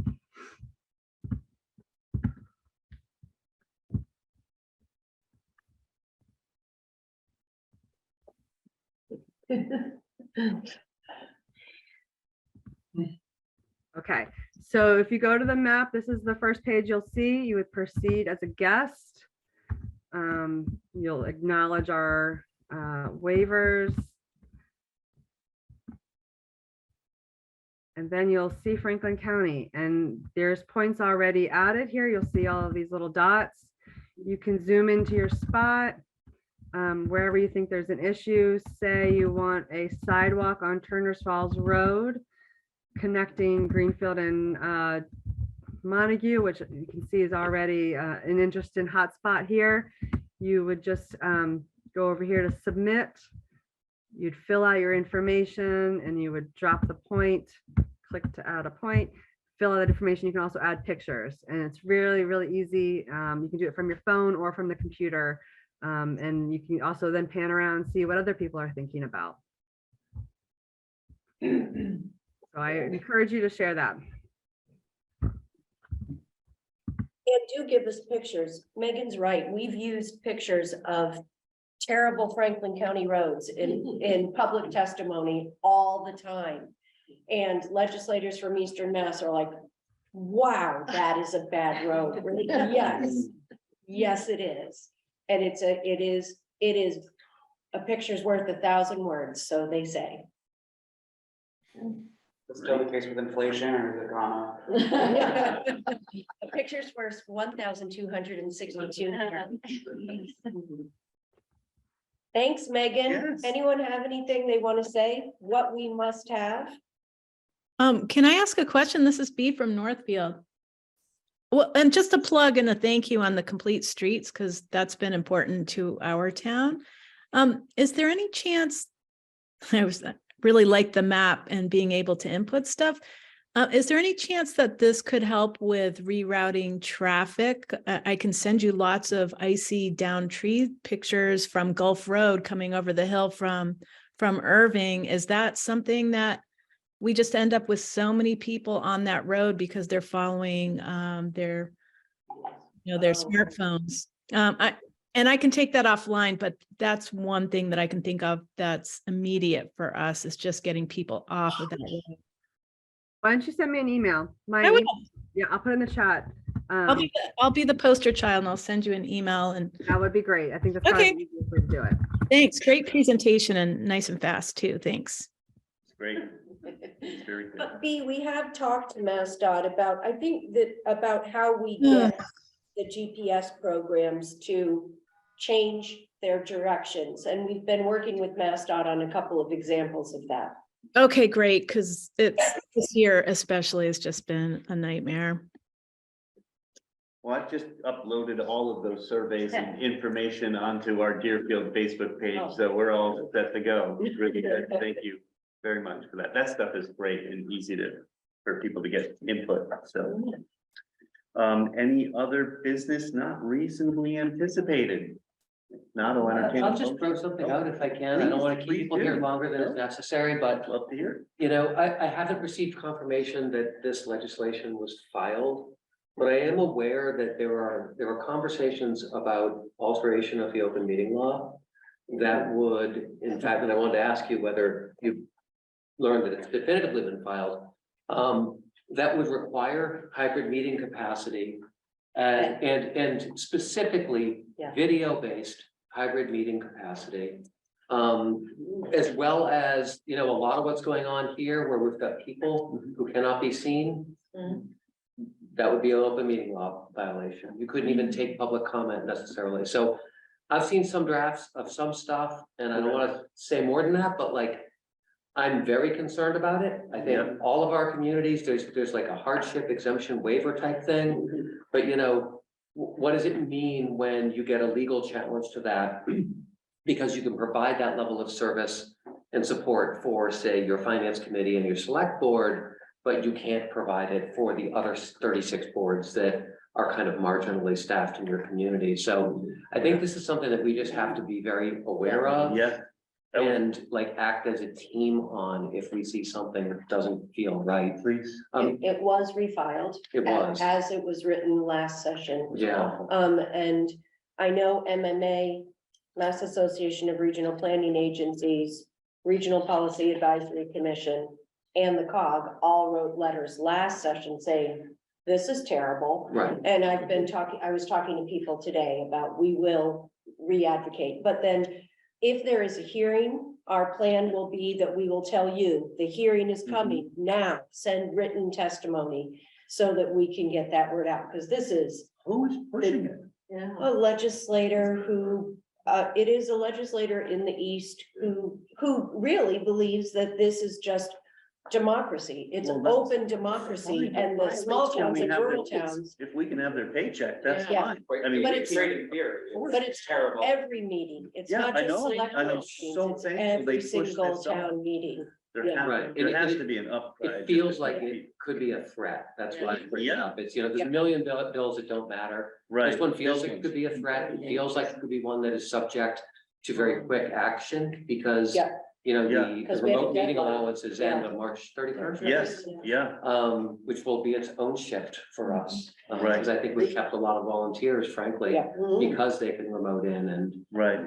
Okay, so if you go to the map, this is the first page you'll see. You would proceed as a guest. You'll acknowledge our waivers. And then you'll see Franklin County, and there's points already added here. You'll see all of these little dots. You can zoom into your spot. Wherever you think there's an issue, say you want a sidewalk on Turner's Falls Road connecting Greenfield and Montague, which you can see is already an interesting hotspot here. You would just go over here to submit. You'd fill out your information and you would drop the point, click to add a point, fill out that information. You can also add pictures, and it's really, really easy. You can do it from your phone or from the computer. And you can also then pan around and see what other people are thinking about. So I encourage you to share that. And do give us pictures. Megan's right. We've used pictures of terrible Franklin County roads in public testimony all the time. And legislators from Eastern Mass are like, wow, that is a bad road. Yes, yes, it is. And it is a picture's worth 1,000 words, so they say. It's still the case with inflation, or is it gone up? A picture's worth 1,262. Thanks, Megan. Yes. Anyone have anything they want to say? What we must have? Can I ask a question? This is B from Northfield. Well, and just a plug and a thank you on the complete streets, because that's been important to our town. Is there any chance, I really like the map and being able to input stuff. Is there any chance that this could help with rerouting traffic? I can send you lots of icy down tree pictures from Gulf Road coming over the hill from Irving. Is that something that we just end up with so many people on that road because they're following their smartphones? And I can take that offline, but that's one thing that I can think of that's immediate for us, is just getting people off of that road. Why don't you send me an email? I will. Yeah, I'll put it in the chat. I'll be the poster child, and I'll send you an email. And that would be great. I think that's okay. probably the easiest way to do it. Thanks. Great presentation and nice and fast too. Thanks. Great. It's very good. But B, we have talked to MassDOT about, I think that about how we get the GPS programs to change their directions. And we've been working with MassDOT on a couple of examples of that. Okay, great, because it's this year especially has just been a nightmare. Well, I've just uploaded all of those surveys and information onto our Deerfield Facebook page, so we're all set to go. Really good. Thank you very much for that. That stuff is great and easy for people to get input, so. Any other business not reasonably anticipated? If not, I'll entertain. I'll just throw something out if I can. I don't want to keep people here longer than is necessary, but love to hear. You know, I haven't received confirmation that this legislation was filed. But I am aware that there are conversations about alteration of the open meeting law that would, in fact, and I wanted to ask you whether you learned that it's definitively been filed, that would require hybrid meeting capacity and specifically video-based hybrid meeting capacity, as well as, you know, a lot of what's going on here where we've got people who cannot be seen. That would be an open meeting law violation. You couldn't even take public comment necessarily. So I've seen some drafts of some stuff, and I don't want to say more than that, but like, I'm very concerned about it. I think all of our communities, there's like a hardship exemption waiver type thing. But you know, what does it mean when you get a legal challenge to that? Because you can provide that level of service and support for, say, your finance committee and your select board, but you can't provide it for the other 36 boards that are kind of marginally staffed in your community. So I think this is something that we just have to be very aware of. Yeah. And like act as a team on if we see something that doesn't feel right. Please. It was refiled. It was. As it was written last session. Yeah. And I know MMA, Mass Association of Regional Planning Agencies, Regional Policy Advisory Commission, and the COG all wrote letters last session saying, this is terrible. Right. And I was talking to people today about, we will re-advocate, but then if there is a hearing, our plan will be that we will tell you, the hearing is coming now, send written testimony so that we can get that word out, because this is. Who is pushing it? A legislator who, it is a legislator in the East who really believes that this is just democracy. It's an open democracy, and the small towns and rural towns. If we can have their paycheck, that's Yeah. fine. I mean, But it's great in theory. But it's terrible. every meeting. It's Yeah, not I just know, select and I'm board meetings, so it's thankful they every pushed single this up. town meeting. There Yeah. Right. has to be an upside. It feels like it could be a threat. That's why I bring it Yeah. up. It's, you know, there's a million bills that don't matter. Right. This one feels like it could be a threat. It feels like it could be one that is subject to very quick action because, you know, Yeah. the 'Cause we have a remote meeting deadline. allowances end on March 31st. Yes, yeah, Which will be its own shift for us. Right. Because I think we've kept a lot of volunteers, frankly, Yeah. because they can remote in and right.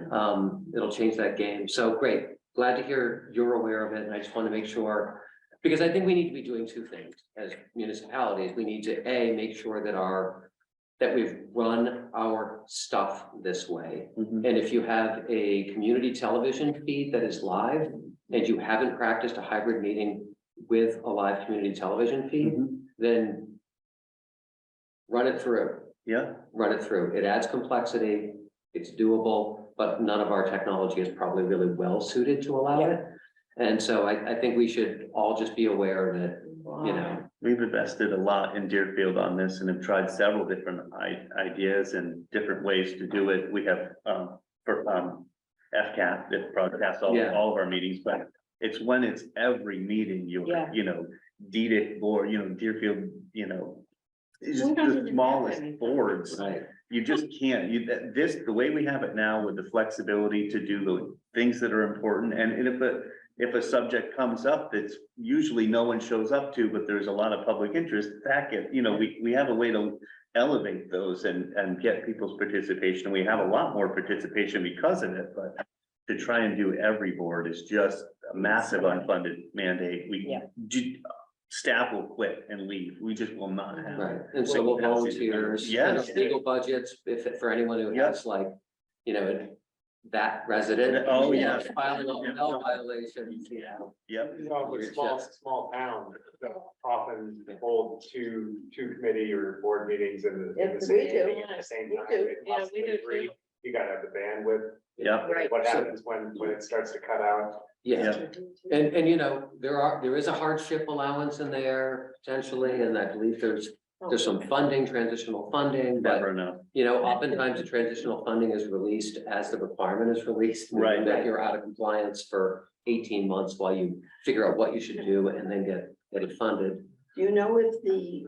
it'll change that game. So great. Glad to hear you're aware of it. And I just want to make sure, because I think we need to be doing two things as municipalities. We need to make sure that we've run our stuff this way. And if you have a community television feed that is live and you haven't practiced a hybrid meeting with a live community television feed, then run it through. Yeah. Run it through. It adds complexity. It's doable, but none of our technology is probably really well suited to allow it. And so I think we should all just be aware that, you know. We've invested a lot in Deerfield on this and have tried several different ideas and different ways to do it. We have FCAT that broadcasts all of our meetings, but it's when it's every meeting, you know, DDIC board, you know, Deerfield, you know, it's just the smallest boards. Right. You just can't, the way we have it now with the flexibility to do the things that are important, and if a subject comes up that's usually no one shows up to, but there's a lot of public interest, you know, we have a way to elevate those and get people's participation. We have a lot more participation because of it, but to try and do every board is just a massive unfunded mandate. Staff will quit and leave. We just will not have. Right, and so will volunteers, Yes. legal budgets, for anyone who has like, you know, that resident. Oh, you know, yeah. Filing a no violations, Yep. You know, with small towns, often hold two committee or board meetings in the Yes, same we do. meeting at the same We time. do. They Yeah, we possibly do agree. too. You gotta have the bandwidth. Yep. Right. What happens when it starts to cut out? Yeah, and you know, there is a hardship allowance in there potentially, and I believe there's some funding, transitional funding, but Never enough. you know, oftentimes the transitional funding is released as the requirement is released. meaning Right. That you're out of compliance for 18 months while you figure out what you should do and then get it funded. Do you know if the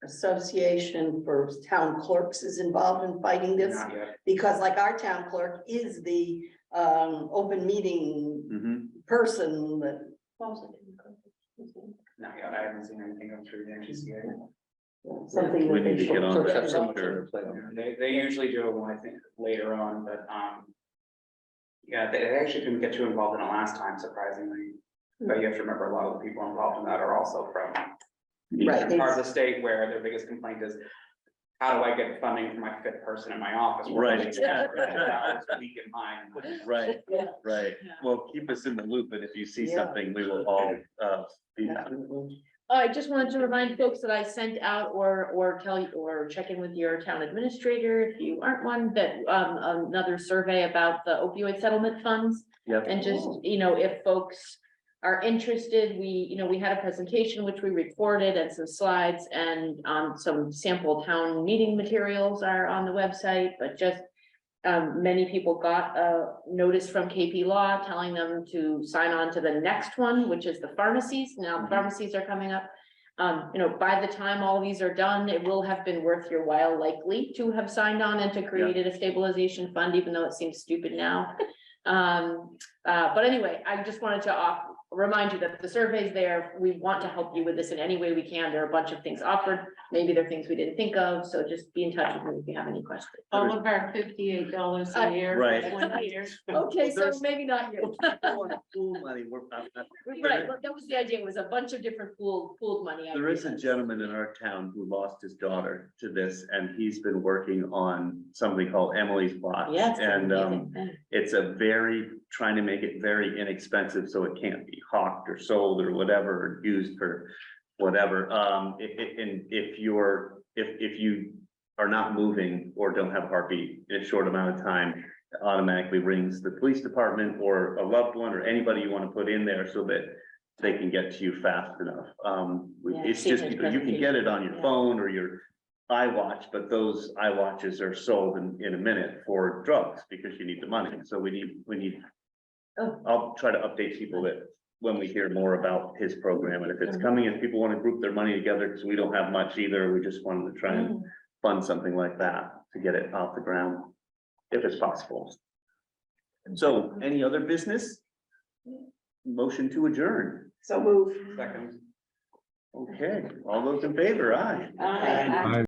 Association for Town Clerks is involved in fighting this? Not yet. Because like our town clerk is the open meeting Mhm. person that. Not yet. I haven't seen anything come through the NGCA. Something We that need they to get should. on Clerks that have for something sure. to play on. They usually do it when I think later on, but, yeah, they actually couldn't get too involved in it last time, surprisingly. But you have to remember, a lot of the people involved in that are also from Right, part of the state where their biggest complaint is, how do I get funding for my fifth person in my office? We're Right. only $10 a week in mine. Right, Yeah. right. Well, keep us in the loop, and if you see Yeah. something, we will all be happy. I just wanted to remind folks that I sent out or tell you, or check in with your town administrator, if you aren't one, that another survey about the opioid settlement funds. Yep. And just, you know, if folks are interested, we had a presentation which we recorded and some slides and some sample town meeting materials are on the website, but just many people got a notice from KP Law telling them to sign on to the next one, which is the pharmacies. Now the pharmacies are coming up. You know, by the time all these are done, it will have been worth your while likely to have signed on and to created a stabilization fund, even though it seems stupid now. But anyway, I just wanted to remind you that the survey's there. We want to help you with this in any way we can. There are a bunch of things offered. Maybe there are things we didn't think of, so just be in touch with me if you have any questions. All of our $58 a year. Right. for 20 years. Okay, so There's- maybe not you. Pool money, Right, but that was the idea, it was a bunch of different pooled money. There is a ideas. gentleman in our town who lost his daughter to this, and he's been working on something called Emily's Box. Yes. And it's trying to make it very inexpensive, so it can't be hawked or sold or whatever, or used for whatever. If you are not moving or don't have a heartbeat in a short amount of time, it automatically rings the police department or a loved one or anybody you want to put in there so that they can get to you fast enough. It's see just, his you can get it on your presentation. phone or your iWatch, but those iWatches are sold in a minute for drugs because you need the money. So we need. Oh. I'll try to update people that when we hear more about his program, and if it's coming, if people want to group their money together, because we don't have much either, we just wanted to try and fund something like that to get it off the ground, if it's possible. So, any other business? Motion to adjourn. So move. Second. Okay, all those in favor, aye. Aye.